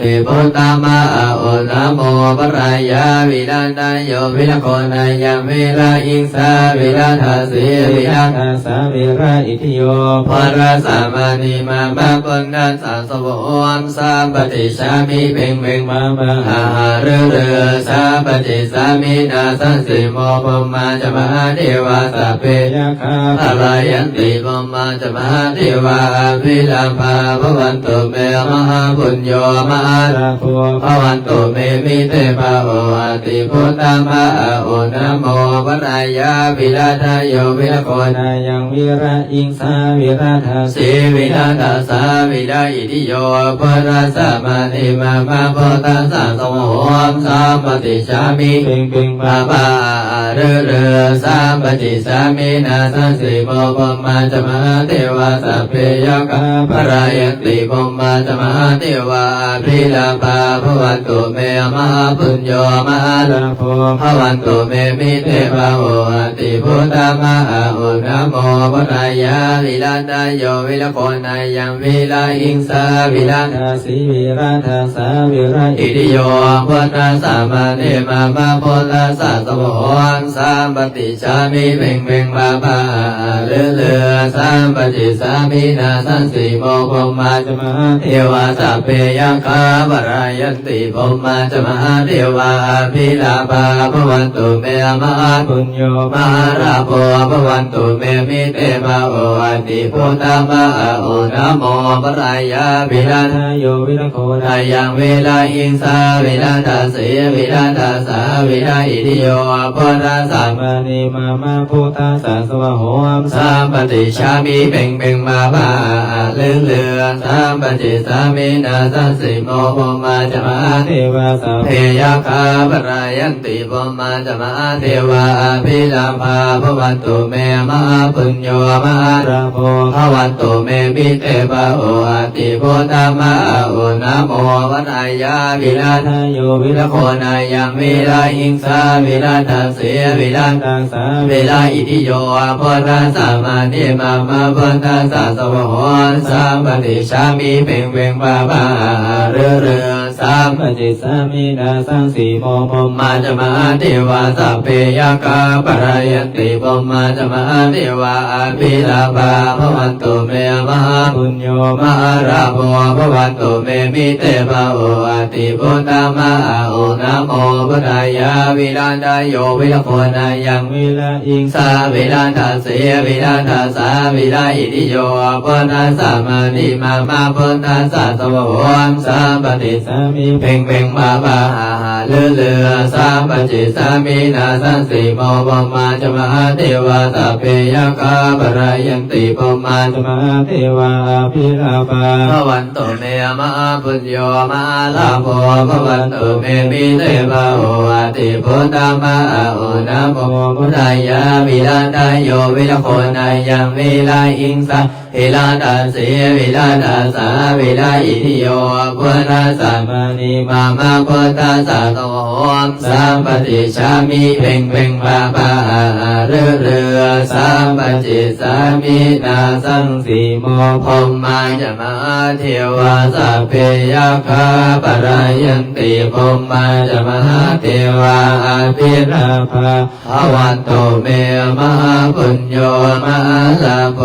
ติพุทธมะโอนะโมปรายาวิรันตโยวิรโคนายังวิราอิงสาวิราทาสีวิราทาสาวิราอิทิโยภรสามานิมาปุณธัสสะสวะโหมสัมปติชามิเพ่งเพ่งมาเรือสัมปติสามินาสันสิโมปมาจะมาเทวาสัพเพยคาปรายันติปมาจะมาเทวาพิลาภาภวันตุเมมะปุญโยมะลาโภภวันตุเมมิเตภะโอติพุทธมะโอนะโมปรายาวิราชโยวิรโคนายังวิราอิงสาวิราชสีวิราชสาวิราอิติโยพุทธัสสะมานิมาพุทธัสสะสวะโหมสัมปติชามิเพ่งเพ่งมาเรือสัมปติสามินาสันสิโมปมาจะมาเทวาสัพเพยคาปรายันติปมาจะมาเทวาพิลาภาภวันตุเมมะปุญโยมะลาโภภวันตุเมมิเทภะโอติพุทธมะโอนะโมปรายาวิรันตโยวิรโคนายังวิราอิงสาวิราทาสีวิราทาสาวิราอิติโยพุทธัสสะมานิมาพุทธัสสะสวะโหมสัมปติชามิเพ่งเพ่งมาเรือสัมปติสามินาสันสิโมปมาจะมาเทวาสัพเพยคาปรายันติปมาจะมาเทวาพิลาภาภวันตุเมมะปุญโยมะลาโภภวันตุเมมิเตภะโอติพุทธมะโอนะโมปรายาวิรันตโยวิรโคนายังวิราอิงสาวิราชสีวิราชสาวิราอิติโยพุทธัสสะมานิมาพุทธัสสะสวะโหมสัมปติชามิเพ่งเพ่งมาเรือสัมปติสามินาสันสิโมปมาจะมาเทวาสัพเพยคาปรายันติปมาจะมาเทวาพิลาภาภวันตุเมมะปุญโยมะลาโภภวันตุเมมิเตภะโอติพุทธมะโอนะโมวรายาวิราชโยวิรโคนายังวิราอิงสาวิราชสีวิราชสาวิราอิติโยพุทธัสสะมานิมาพุทธัสสะสวะโหมสัมปติชามิเพ่งเพ่งมาเรือสัมปติสามินาสังสีโมปมาจะมาเทวาสัพเพยคาปรายันติปมาจะมาเทวาพิลาภาภวันตุเมมะปุญโยมะลาโภภวันตุเมมิเตภะโอติพุทธมะโอนะโมพุทธายาวิรันตโยวิรโคนายังวิราอิงสาวิราชสีวิราชสาวิราอิติโยพุทธัสสะมานิมาพุทธัสสะสวะโหมสัมปติสามิเพ่งเพ่งมาเรือสัมปติสามินาสันสิโมปมาจะมาเทวาสัพเพยคาปรายันติปมาจะมาเทวาพิลาภาภวันตุเมมะปุญโยมะลาโภภวันตุเมมิเตภะโอติพุทธมะโอนะโมพุทธายาวิรันตโยวิรโคนายังวิราอิงสา วิลาทัสสีวิลาทัสสะวิลาอิทิโยพุทธัสสะมานิมามาพุทธัสสะโตโหมสัมปติชามิเพ่งเพ่งปะปะเรือเรือสัมปจิสามินาสังสีโมพรหมาจะมาเทวาสัพเพยคาปรายันติพรหมาจะมาเทวาอภิราภาภวันโตเมมหาปุญโญมหาลาภ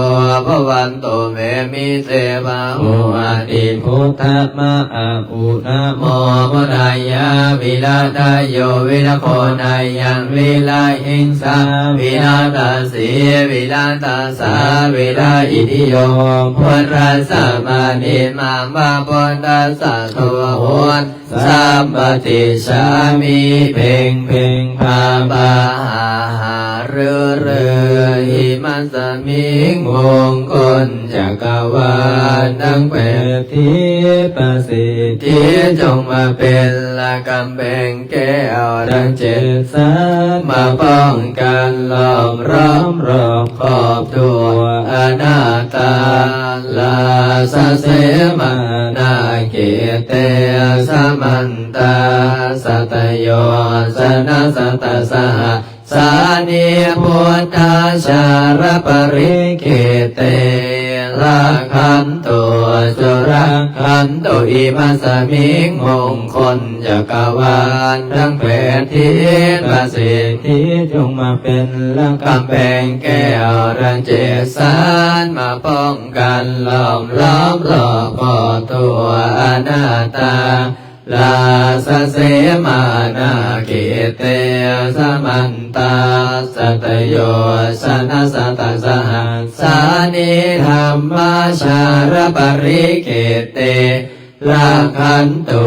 ภวันโตเมมิเสวะโหอาติพุทธมะอาอุนะโมพุทธายะวิลาทายโยวิลาโคนายังวิลาหิงสาวิลาทัสสีวิลาทัสสะวิลาอิทิโยพุทธัสสะมานิมามาพุทธัสสะโตโหนสัมปติชามิเพ่งเพ่งพาบาหาเรือเรือหิมัสมิงมงคลจักรวาลทั้งแปดทิศสิทธิจงมาเป็นละกำแพงแก้วดังเจ็ดสันมาป้องกันล้อมร้อมรอบขอบตัวอนาตาลาสเสมานาเกเตสมันตาสัตโยสนะสัตสหสานิพุทธาชารปริเกเตละขันตุสุรักขันตุอิมัสมิงมงคลจักรวาลทั้งแปดทิศประสิทธิจงมาเป็นละกำแพงแก้วรังเจสานมาป้องกันล้อมล้อมรอบขอบตัวอนาตาลาสเสมานาเกเตสมันตาสัตโยชนะสัตสหัสสานิธรรมชารปริเกเตละขันตุ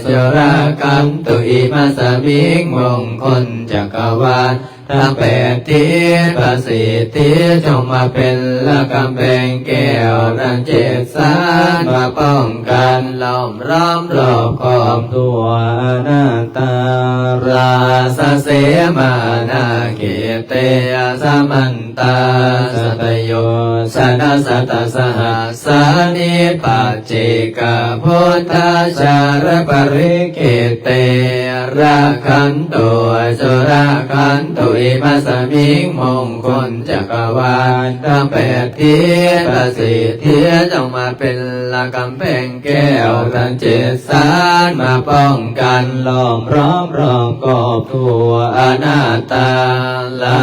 สุราขันตุอิมัสมิงมงคลจักรวาลทั้งแปดทิศประสิทธิจงมาเป็นละกำแพงแก้วดังเจ็ดสานมาป้องกันล้อมร้อมรอบขอบตัวอนาตาราสเสมานาเกเตสมันตาสัตโยชนะสัตสหัสสานิปัจเจกพุทธาชารปริเกเตระขันตุสุราขันตุอิมัสมิงมงคลจักรวาลทั้งแปดทิศประสิทธิจงมาเป็นละกำแพงแก้วทั้งเจ็ดสานมาป้องกันล้อมร้อมรอบขอบตัวอนาตาลา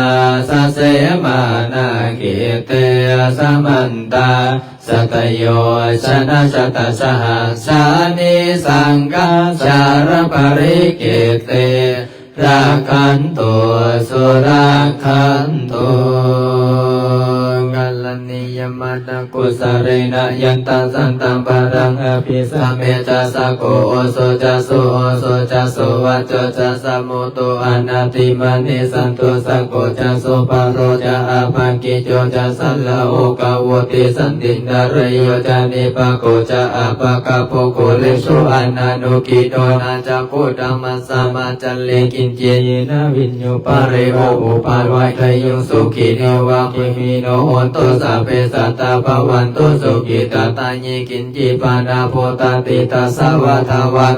สเสมานาเกเตสมันตาสัตโยชนะสัตสหัสสานิสังฆชารปริเกเตราคันตุสุราคันตุกัลนิยมัตกุสเรนะยันตังสันตังปะรังอภิสัมเมจัสสะโกโอโสจัสสุโอโสจัสสุวัจโจจัสสะโมตุอนาติมานิสันตุสักโกจัสสุปะโรจะอาภังกิโจจัสสัลละโอกาวติสันตินารโยจานิปะโกจะอาภะกะโพโกเลสุอนานุกิโตนาจะโคตัมมัสสะมาจัลเลกินเจยนะวิญโยปะเรโวอุปาวัยทยุสุขิเนวะคิมิโนโหตุสัพเพสัตตาภวันตุสุขิตาตาญิกินจิปานาโพตติตาสวัทวะ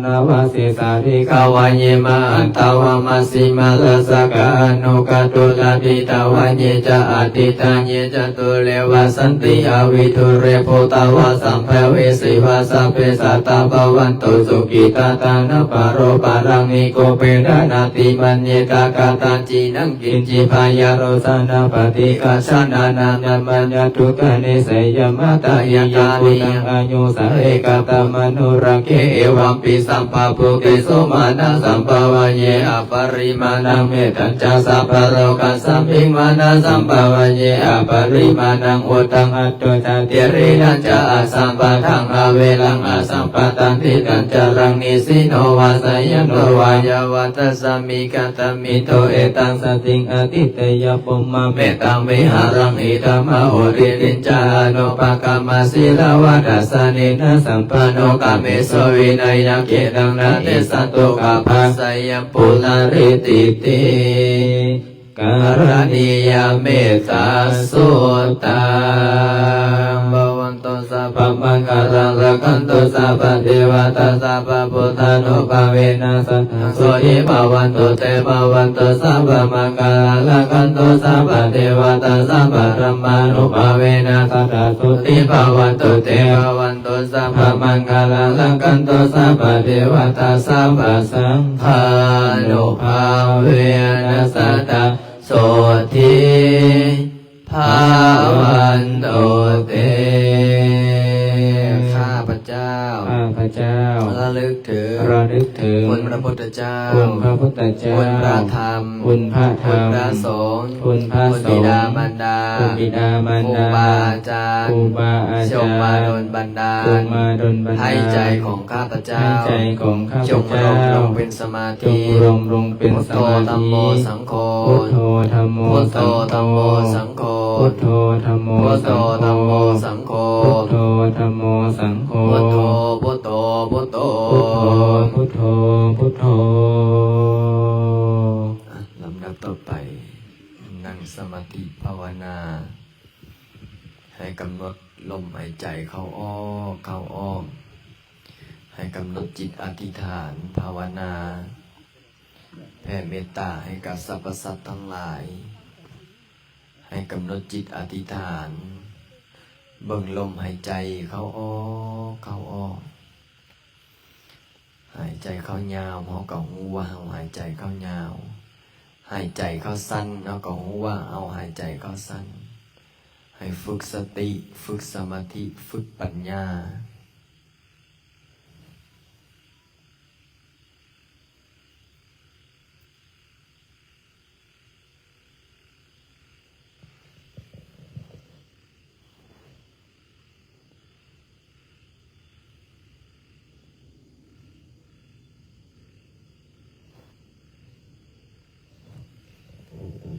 นาวาสิสาริกาวะเยมาอันตวะมัสสิมาลสกะอนุกตุลาปิตาวะเยจะอติตาเยจะตุเลวะสันติอวิทุเรโพตาวะสัมภเวสิวะสัพเพสัตตาภวันตุสุขิตาตานะปะโรปะรังนิโกเปดานาติมันเยตากาตาจีนังกินจิพายาโรสานาปฏิกาชนานานามัญญทุกะเนสยมาตายาปุตังอายุสาเอกตามนุรังเกเอวัมปิสัมภพุเกโสมานะสัมภวะเยอปริมาณังเมตัญจาสัพพะโรกัสสัมภิมานะสัมภวะเยอปริมาณังอุตังอัตโตจาติรินัญจาอสัมปะทังอเวลังอสัมปะตังทิตัญจารังนิสิโนวาสยโนวายาวัตสัมมิกตมิโตเอตังสติงอติเตยปุมมาเมตังวิหารังอิธรรมโอริลินจาโนปะกามาสิลาวะดัสสนินะสัมปันโนกาเมโสวินัยเกตังนาเตสัตโตกาภัสสยปุลาริติติการณียเมตตาสุตตา วันตุสัพพมังคลังรักขันตุสัพพเทวตาสัพพพุทธานุภาเวนะสัทธาโสหิภวันตุเตภวันตุสัพพมังคลังรักขันตุสัพพเทวตาสัพพธรรมานุภาเวนะสัทธาโสหิภวันตุเตภวันตุสัพพมังคลังรักขันตุสัพพเทวตาสัพพสังฆานุภาเวนะสัทธาโสทิภาวันตุเตข้าพเจ้าระลึกถึงคุณพระพุทธเจ้าคุณพระธรรมคุณพระสงฆ์คุณบิดามารดาครูบาอาจารย์จงมาดลบันดาลให้ใจของข้าพเจ้าจงรวมลงเป็นสมาธิพุทโธธัมโมสังโฆพุทโธธัมโมสังโฆพุทโธธัมโมสังโฆพุทโธธัมโมสังโฆพุทโธพุทโธพุทโธพุทโธพุทโธลำดับต่อไปนั่งสมาธิภาวนาให้กำหนดลมหายใจเข้าออกให้กำหนดจิตอธิษฐานภาวนาแผ่เมตตาให้กับสรรพสัตว์ทั้งหลายให้กำหนดจิตอธิษฐานเบิ่งลมหายใจเข้าออกหายใจเข้ายาวเฮาก็ฮู้ว่าเฮาหายใจเข้ายาวหายใจเข้าสั้นเฮาก็ฮู้ว่าเอาหายใจเข้าสั้นให้ฝึกสติฝึกสมาธิฝึกปัญญา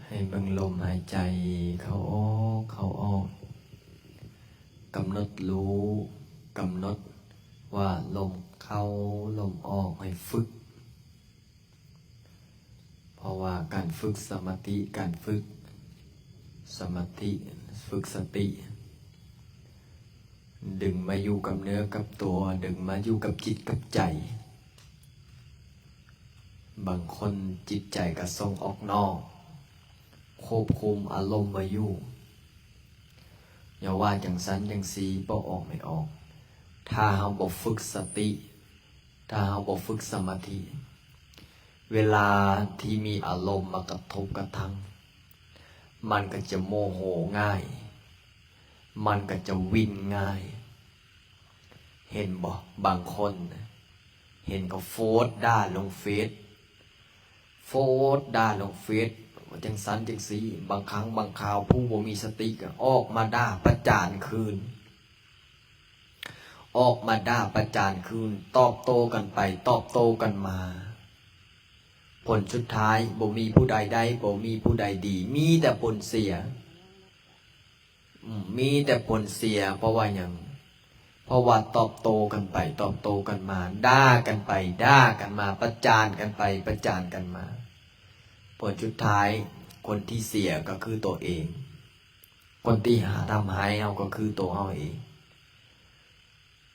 ให้เบิ่งลมหายใจเข้าออกกำหนดรู้กำหนดว่าลมเข้าลมออกให้ฝึกเพราะว่าการฝึกสมาธิการฝึกสมาธิฝึกสติดึงมาอยู่กับเนื้อกับตัวดึงมาอยู่กับจิตกับใจบางคนจิตใจก็ส่งออกนอกควบคุมอารมณ์มาอยู่อย่าว่าจังสันจังสีบ่ออกไม่ออกถ้าเราบ่ฝึกสติถ้าเราบ่ฝึกสมาธิเวลาที่มีอารมณ์มากระทบกระทั่งมันก็จะโมโหง่ายมันก็จะวิ่นง่ายเห็นบ่บางคนเห็นก็โพสต์ด่าลงเฟซจังสันจังสีบางครั้งบางคราวผู้บ่มีสติก็ออกมาด่าประจานคืนตอบโต้กันไปตอบโต้กันมาผลสุดท้ายบ่มีผู้ใดได้บ่มีผู้ใดดีมีแต่ผลเสียเพราะว่าหยังเพราะว่าตอบโต้กันไปตอบโต้กันมาด่ากันไปด่ากันมาประจานกันไปประจานกันมาผลสุดท้ายคนที่เสียก็คือตัวเองคนที่ทำหายเอาก็คือตัวเอาเอง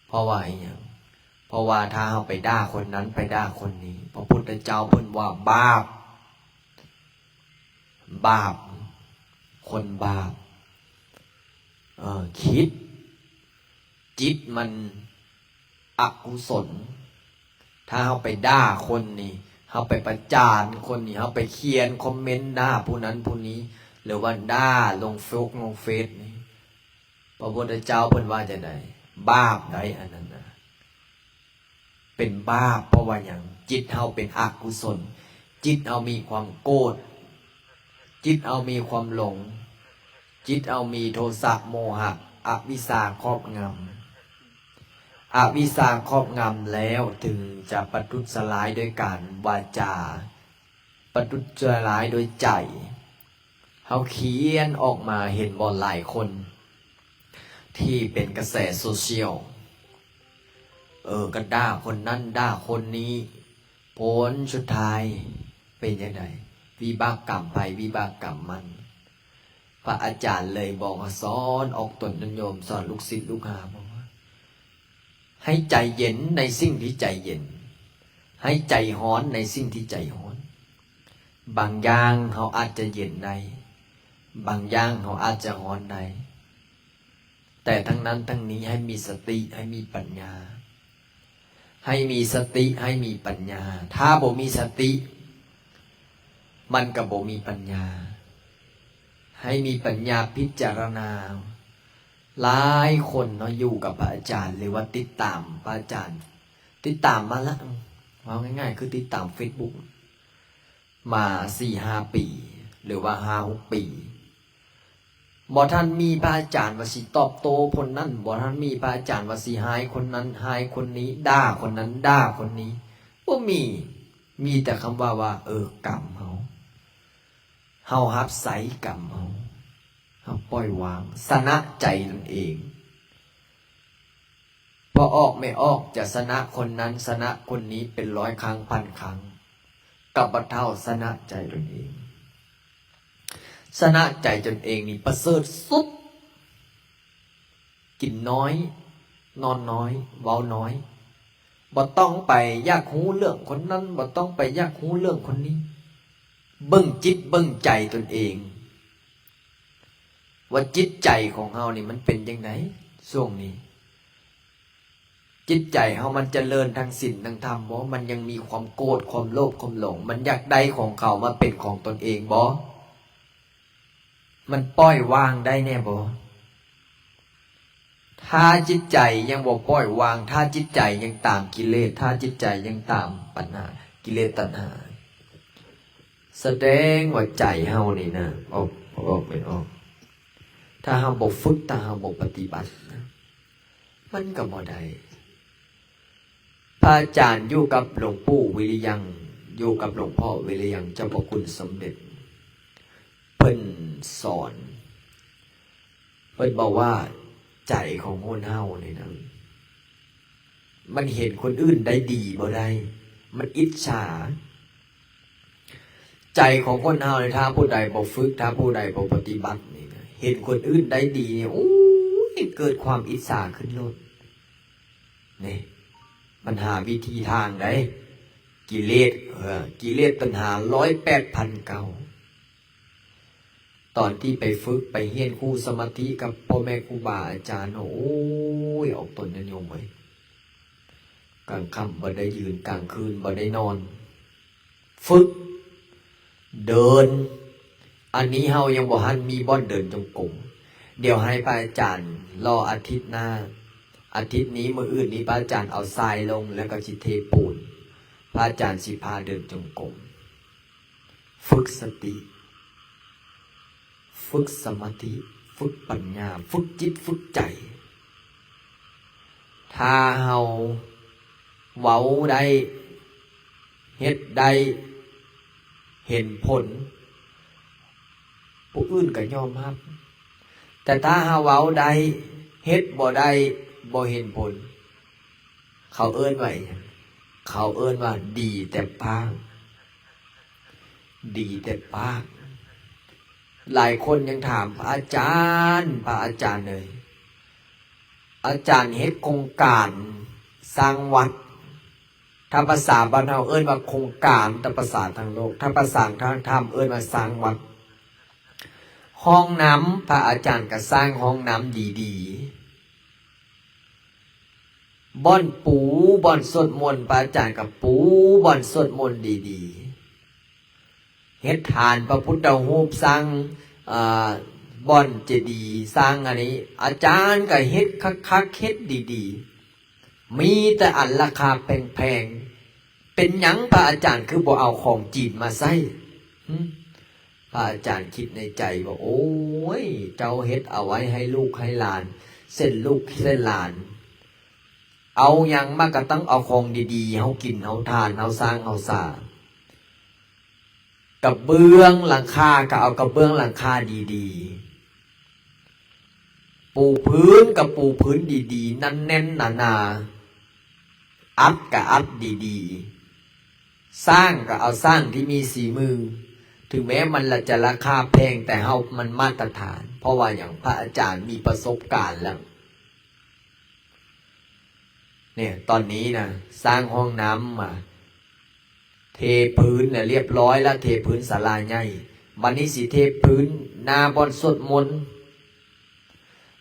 เพราะว่าอย่างเพราะว่าถ้าเอาไปด่าคนนั้นไปด่าคนนี้พระพุทธเจ้าเพิ่นว่าบาปคนบาปคิดจิตมันอกุศลถ้าเอาไปด่าคนนี้เขาไปประจานคนนี้เขาไปเขียนคอมเมนต์ด่าผู้นั้นผู้นี้หรือว่าด่าลงเฟซนี่พระพุทธเจ้าเพิ่นว่าจะไหนบาปใดอันนั้นนะเป็นบาปเพราะว่าอย่างจิตเขาเป็นอกุศลจิตเอามีความโกรธจิตเอามีความหลงจิตเอามีโทสะโมหะอวิชชาครอบงำอวิชชาครอบงำแล้วถึงจะประทุษร้ายด้วยการวาจาประทุษร้ายโดยใจเขาเขียนออกมาเห็นบ่หลายคนที่เป็นกระแสโซเชียลก็ด่าคนนั้นด่าคนนี้ผลสุดท้ายเป็นยังไงวิบากกรรมไปวิบากกรรมมันพ ระอาจารย์เลยบอกว่าสอนออกตนโยมสอนลูกศิษย์ลูกหาบอกว่าให้ใจเย็นในสิ่งที่ใจเย็นให้ใจฮ้อนในสิ่งที่ใจฮ้อนบางอย่างเขาอาจจะเย็นได้บางอย่างเขาอาจจะฮ้อนได้แต่ทั้งนั้นทั้งนี้ให้มีสติให้มีปัญญาให้มีสติให้มีปัญญาถ้าบ่มีสติมันก็บ่มีปัญญาให้มีปัญญาพิจารณาหลายคนเนาะอยู่กับพระอาจารย์หรือว่าติดตามพระอาจารย์ติดตามมาละว่าง่ายๆคือติดตาม Facebook มา 4-5 ปีหรือว่า 5-6 ปีบ่ท่านมีพระอาจารย์ว่าสิตอบโต้คนนั้นบ่ท่านมีพระอาจารย์ว่าสิหายคนนั้นหายคนนี้ด่าคนนั้นด่าคนนี้บ่มีแต่คำว่ากรรมเฮารับใส่กรรมเฮาปล่อยวางสนะใจนั่นเองพอออกไม่ออกจะสนะคนนั้นสนะคนนี้เป็น100 ครั้งพันครั้งกับบ่เท่าสนะใจตนเองสนะใจตนเองนี่ประเสริฐสุดกินน้อยนอนน้อยเว้าน้อยบ่ต้องไปอยากรู้เรื่องคนนั้นบ่ต้องไปอยากรู้เรื่องคนนี้เบิ่งจิตเบิ่งใจตนเองว่าจิตใจของเฮานี่มันเป็นจังไดช่วงนี้จิตใจเฮามันเจริญทางศีลทางธรรมบ่มันยังมีความโกรธความโลภความหลงมันอยากได้ของเขามาเป็นของตนเองบ่มันปล่อยวางได้แน่บ่ถ้าจิตใจยังบ่ปล่อยวางถ้าจิตใจยังตามกิเลสถ้าจิตใจยังตามปัญหากิเลสตัณหาแสดงว่าใจเฮานี่นะออกไม่ออกถ้าเฮาบ่ฝึกถ้าเฮาบ่ปฏิบัตินะมันก็บ่ได้พระอาจารย์อยู่กับหลวงปู่วิริยังอยู่กับหลวงพ่อวิริยังเจ้าพระคุณสมเด็จเพิ่นสอนเพิ่นบอกว่าใจของคนเฮานี่นะมันเห็นคนอื่นได้ดีบ่ได้มันอิจฉาใจของคนเฮาเนี่ยถ้าผู้ใดบ่ฝึกถ้าผู้ใดบ่ปฏิบัตินี่นะเห็นคนอื่นได้ดีเนี่ยโอ้ยเกิดความอิจฉาขึ้นโลดนี่มันหาวิธีทางได้กิเลสตัณหา108,000 เก่าตอนที่ไปฝึกไปเฮียนครูสมาธิกับพ่อแม่ครูบาอาจารย์โอ้ยออกตนโยมไว้กลางค่ำบ่ได้ยืนกลางคืนบ่ได้นอนฝึกเดินอันนี้เฮายังบ่ทันมีบ่อนเดินจงกรมเดี๋ยวให้พระอาจารย์รออาทิตย์หน้าอาทิตย์นี้มื้ออื่นนี้พระอาจารย์เอาทรายลงแล้วก็สิเทปูนพระอาจารย์สิพาเดินจงกรมฝึกสติฝึกสมาธิฝึกปัญญาฝึกจิตฝึกใจถ้าเฮาเว้าได้เฮ็ดได้เห็นผลผู้อื่นก็ยอมรับแต่ถ้าเฮาเว้าได้เฮ็ดบ่ได้บ่เห็นผลเขาเอิ้นว่าดีแต่ปากดีแต่ปากหลายคนยังถามพระอาจารย์เลยอาจารย์เฮ็ดโครงการสร้างวัดถ้าภาษาบ้านเราเอิ้นว่าโครงการแต่ภาษาทางโลกถ้าภาษาทางธรรมเอิ้นว่าสร้างวัดห้องน้ำพระอาจารย์ก็สร้างห้องน้ำดีๆบ่อนปูบ่อนสวดมนต์พระอาจารย์กับปูบ่อนสวดมนต์ดีๆเฮ็ดฐานพระพุทธรูปสร้างบ่อนเจดีย์สร้างอันนี้อาจารย์ก็เฮ็ดคักๆเฮ็ดดีๆมีแต่อันราคาแพงๆเป็นหยังพระอาจารย์คือบ่เอาของจีนมาใส่พระอาจารย์คิดในใจว่าโอ้ยเจ้าเฮ็ดเอาไว้ให้ลูกให้หลานเส้นลูกเส้นหลานเอาหยังมาก็ต้องเอาของดีๆเฮากินเฮาทานเฮาสร้างเฮาสร้างกับเบื้องหลังคาก็เอากับเบื้องหลังคาดีๆปูพื้นกับปูพื้นดีๆนั่นแน่นหนาๆอัดกับอัดดีๆสร้างก็เอาสร้างที่มีสีมือ ถึงแม้มันละจะราคาแพงแต่เฮามันมาตรฐาน เพราะว่าอย่างพระอาจารย์มีประสบการณ์แล้วเนี่ยตอนนี้นะสร้างห้องน้ำมาเทพื้นเนี่ยเรียบร้อยแล้วเทพื้นศาลาใหญ่วันนี้สิเทพื้นนาบอนสวดมนต์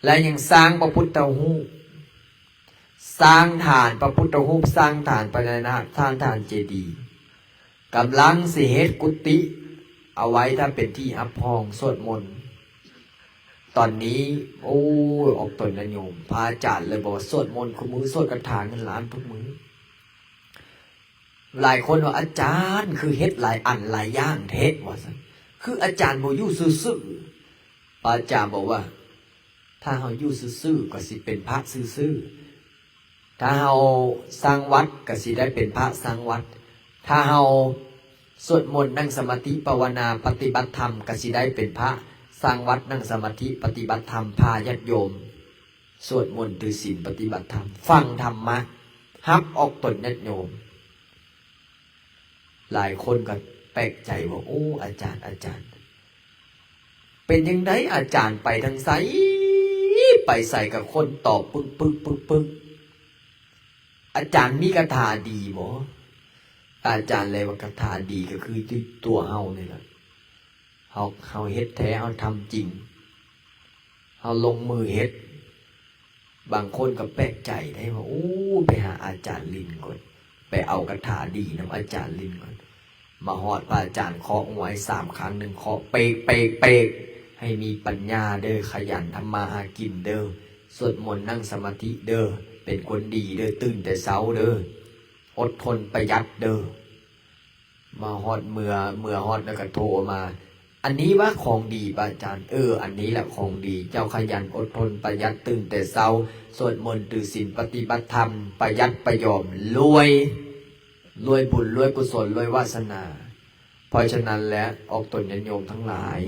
และยังสร้างพระพุทธรูปสร้างฐานพระพุทธรูปสร้างฐานปัญญาสร้างฐานเจดีย์กำลังสิเฮ็ดกุฏิเอาไว้ถ้าเป็นที่อับห้องสวดมนต์ตอนนี้โอ้ออกตนนะโยมพระอาจารย์เลยบอกสวดมนต์คู่มือสวดกระถางเงินล้านทุกมือหลายคนว่าอาจารย์คือเฮ็ดหลายอันหลายอย่างเฮ็ดว่าซั่นคืออาจารย์บ่อยู่ซื่อๆพระอาจารย์บอกว่าถ้าเฮาอยู่ซื่อๆก็สิเป็นพระซื่อๆถ้าเฮาสร้างวัดก็สิได้เป็นพระสร้างวัดถ้าเฮาสวดมนต์นั่งสมาธิภาวนาปฏิบัติธรรมก็สิได้เป็นพระสร้างวัดนั่งสมาธิปฏิบัติธรรมพาญาติโยมสวดมนต์ถือศีลปฏิบัติธรรมฟังธรรมะฮับออกตนญาติโยมหลายคนก็แปลกใจว่าโอ้อาจารย์เป็นยังไงอาจารย์ไปทางไสไปใส่กับคนตอบปึ้งอาจารย์มีคาถาดีบ่อาจารย์เลยว่าคาถาดีก็คือที่ตัวเฮานี่แหละเฮาเฮ็ดแท้เฮาทำจริงเฮาลงมือเฮ็ดบางคนก็แปลกใจได้ว่าโอ้ไปหาอาจารย์ลินก่อนไปเอาคาถาดีนำอาจารย์ลินก่อนมาฮอดพระอาจารย์เคาะไว้3 ครั้ง1เคาะเป๊กให้มีปัญญาเด้อขยันทำมาหากินเด้อสวดมนต์นั่งสมาธิเด้อเป็นคนดีเด้อตื่นแต่เช้าเด้ออดทนประหยัดเด้อมาฮอดเมื่อฮอดแล้วก็โทรมาอันนี้ว่าของดีป่ะอาจารย์อันนี้แหละของดีเจ้าขยันอดทนประหยัดตื่นแต่เช้าสวดมนต์ถือศีลปฏิบัติธรรมประหยัดประยอมรวยบุญรวยกุศลรวยวาสนาเพราะฉะนั้นแล้วออกตนญาติโยมทั้งหลาย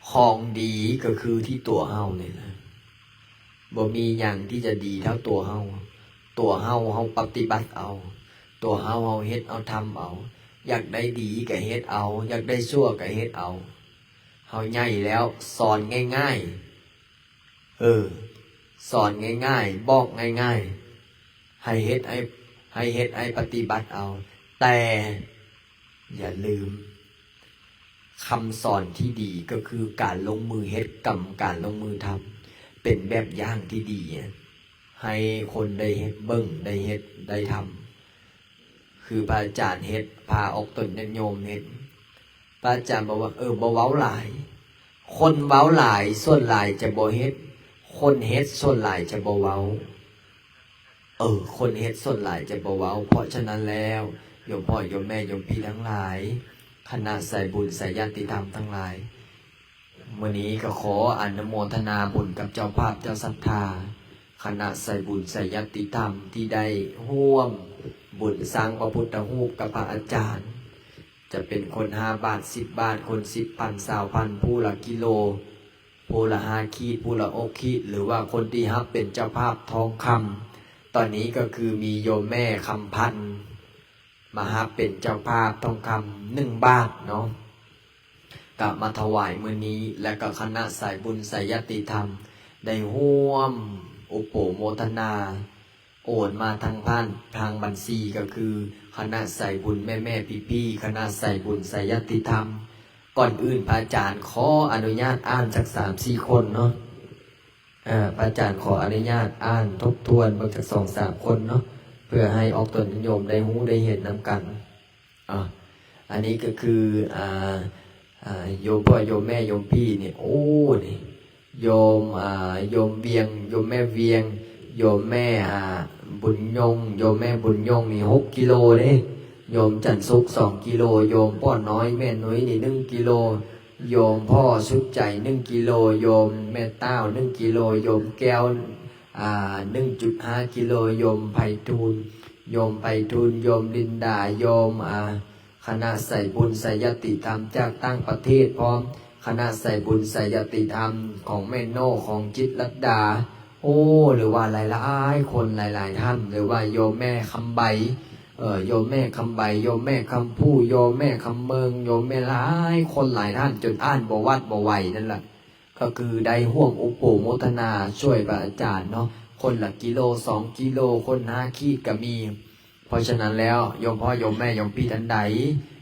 ของดีก็คือที่ตัวเฮานี่แหละบ่มีอย่างที่จะดีเท่าตัวเฮาปฏิบัติเอาตัวเฮาเฮ็ดเอาทำเอาอยากได้ดีก็เฮ็ดเอาอยากได้ชั่วก็เฮ็ดเอาเฮาใหญ่แล้วสอนง่ายๆสอนง่ายๆบอกง่ายๆให้เฮ็ดให้ปฏิบัติเอาแต่อย่าลืมคำสอนที่ดีก็คือการลงมือเฮ็ดกรรมการลงมือทำเป็นแบบอย่างที่ดีให้คนได้เฮ็ดเบิ่งได้เฮ็ดได้ทำคือพระอาจารย์เฮ็ดพาออกตนญาติโยมเฮ็ดพระอาจารย์บอกว่าบ่เว้าหลายคนเว้าหลายส่วนหลายจะบ่เฮ็ดคนเฮ็ดส่วนหลายจะบ่เว้าคนเฮ็ดส่วนหลายจะบ่เว้าเพราะฉะนั้นแล้วโยมพ่อโยมแม่โยมพี่ทั้งหลายคณะสายบุญสายญาติธรรมทั้งหลายวันนี้ก็ขออนุโมทนาบุญกับเจ้าภาพเจ้าศรัทธาคณะสายบุญสายญาติธรรมที่ได้ร่วมบุญสร้างพระพุทธรูปกับพระอาจารย์จะเป็นคน5 บาท10 บาทคน10,000 20,000ผู้ละกิโลผู้ละ5 ขีดผู้ละ6 ขีดหรือว่าคนที่ฮับเป็นเจ้าภาพทองคำตอนนี้ก็คือมีโยมแม่คำพันธ์มาฮับเป็นเจ้าภาพทองคำ1 บาทเนาะกลับมาถวายมื้อนี้และก็คณะสายบุญสายญาติธรรมได้ร่วมอุปโมทนาโอนมาทางบัญชีก็คือคณะสายบุญแม่พี่คณะสายบุญสายญาติธรรมก่อนอื่นพระอาจารย์ขออนุญาตอ่านสัก3-4 คนเนาะพระอาจารย์ขออนุญาตอ่านทบทวนบางจาก2-3 คนเนาะเพื่อให้ออกตนโยมได้รู้ได้เห็นนำกันอันนี้ก็คือโยมพ่อโยมแม่โยมพี่เนี่ยโอ้นี่โยมเวียงโยมแม่เวียงโยมแม่บุญยงโยมแม่บุญยงนี่6 กิโลเด้โยมจันสุก2 กิโลโยมพ่อน้อยแม่น้อยนี่1 กิโลโยมพ่อสุดใจ1 กิโลโยมแม่เต้า1 กิโลโยมแก้ว1.5 กิโลโยมไพฑูรย์โยมลินดาโยมคณะใส่บุญใส่ญาติธรรมจากต่างประเทศพร้อมคณะใส่บุญใส่ญาติธรรมของแม่โน่ของจิตรลัดดาหรือว่าหลายๆคนหลายๆท่านหรือว่าโยมแม่คำใบ โยมแม่คำใบโยมแม่คำผู้โยมแม่คำเมืองโยมแม่หลายคนหลายท่านจนอ่านบ่วัดบ่ไหวนั่นแหละก็คือได้ห่วมอุปโภโมทนาช่วยพระอาจารย์เนาะคนละกิโล2 กิโลคน5 ขีดก็มี เพราะฉะนั้นแล้วโยมพ่อโยมแม่โยมพี่ท่านใด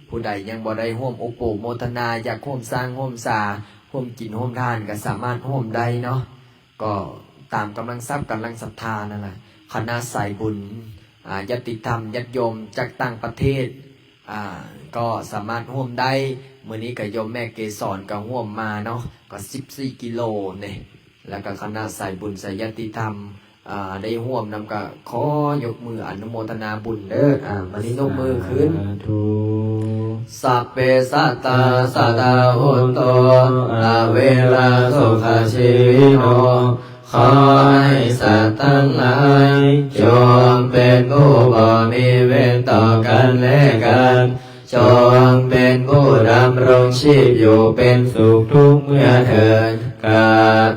ผู้ใดยังบ่ได้ห่วมอุปโภโมทนาอยากห่วมสร้างห่วมสาห่วมกินห่วมทานก็สามารถห่วมได้เนาะก็ตามกำลังทรัพย์กำลังศรัทธานั่นแหละคณะสายบุญญาติธรรมญาติโยมจากต่างประเทศก็สามารถห่วมได้มื้อนี้กับโยมแม่เกศรก็ห่วมมาเนาะก็14 กิโลเนี่ยแล้วก็คณะสายบุญสายญาติธรรมได้ห่วมนำก็ขอยกมืออนุโมทนาบุญเด้อมานี้ยกมือขึ้นสัพเพสัตตาสัตตาหุนโตอาเวลาสุขชีวิโนขอให้สัตว์ทั้งหลายจงเป็นผู้บ่มีเวรต่อกันและกันจงเป็นผู้ดำรงชีพอยู่เป็นสุขทุกเมื่อเถิดกา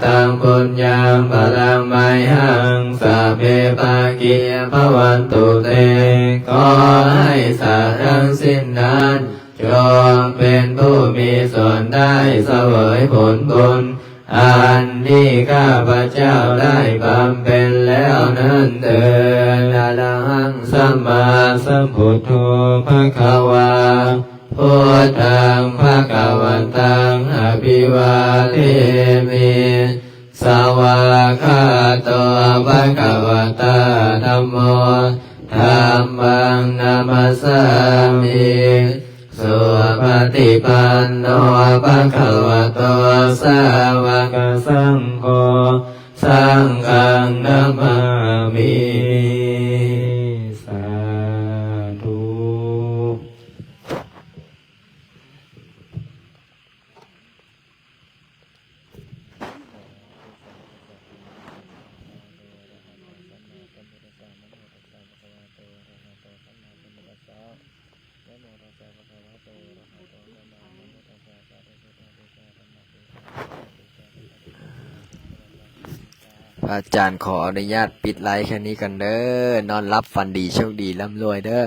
ตังบุญญาปะรังไมหังสัพเพปากิยภวันตุเตขอให้สัตว์ทั้งสิ้นนั้นจงเป็นผู้มีส่วนได้เสวยผลบุญอันนี้ข้าพเจ้าได้บำเพ็ญแล้วนั้นเถิดอะระหังสัมมาสัมพุทโธภควาพุทธังภวันตังอภิวาเทมิสวากขาโตภควตาธัมโมธัมมังนามัสสามิสุปฏิปันโนภะคะวะโตสาวกสังโฆสังฆังนามามิสาธุ อาจารย์ขออนุญาตปิดไลฟ์แค่นี้กันเด้อนอนรับฝันดีโชคดีร่ำรวยเด้อ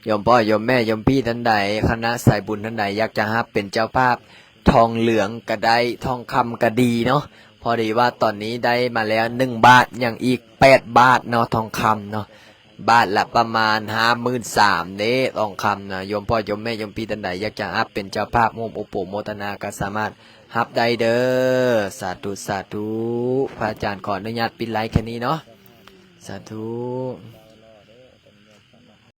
ยมพ่อยมแม่ยมพี่ท่านใดคณะสายบุญท่านใดอยากจะฮับเป็นเจ้าภาพทองเหลืองก็ได้ทองคำก็ดีเนาะพอดีว่าตอนนี้ได้มาแล้ว1 บาทอย่างอีก8 บาทเนาะทองคำเนาะบาทละประมาณ53,000เด้ทองคำนะยมพ่อยมแม่ยมพี่ท่านใดอยากจะฮับเป็นเจ้าภาพร่วมอุปโภทนาก็สามารถฮับได้เด้อสาธุสาธุพระอาจารย์ขออนุญาตปิดไลฟ์แค่นี้เนาะสาธุ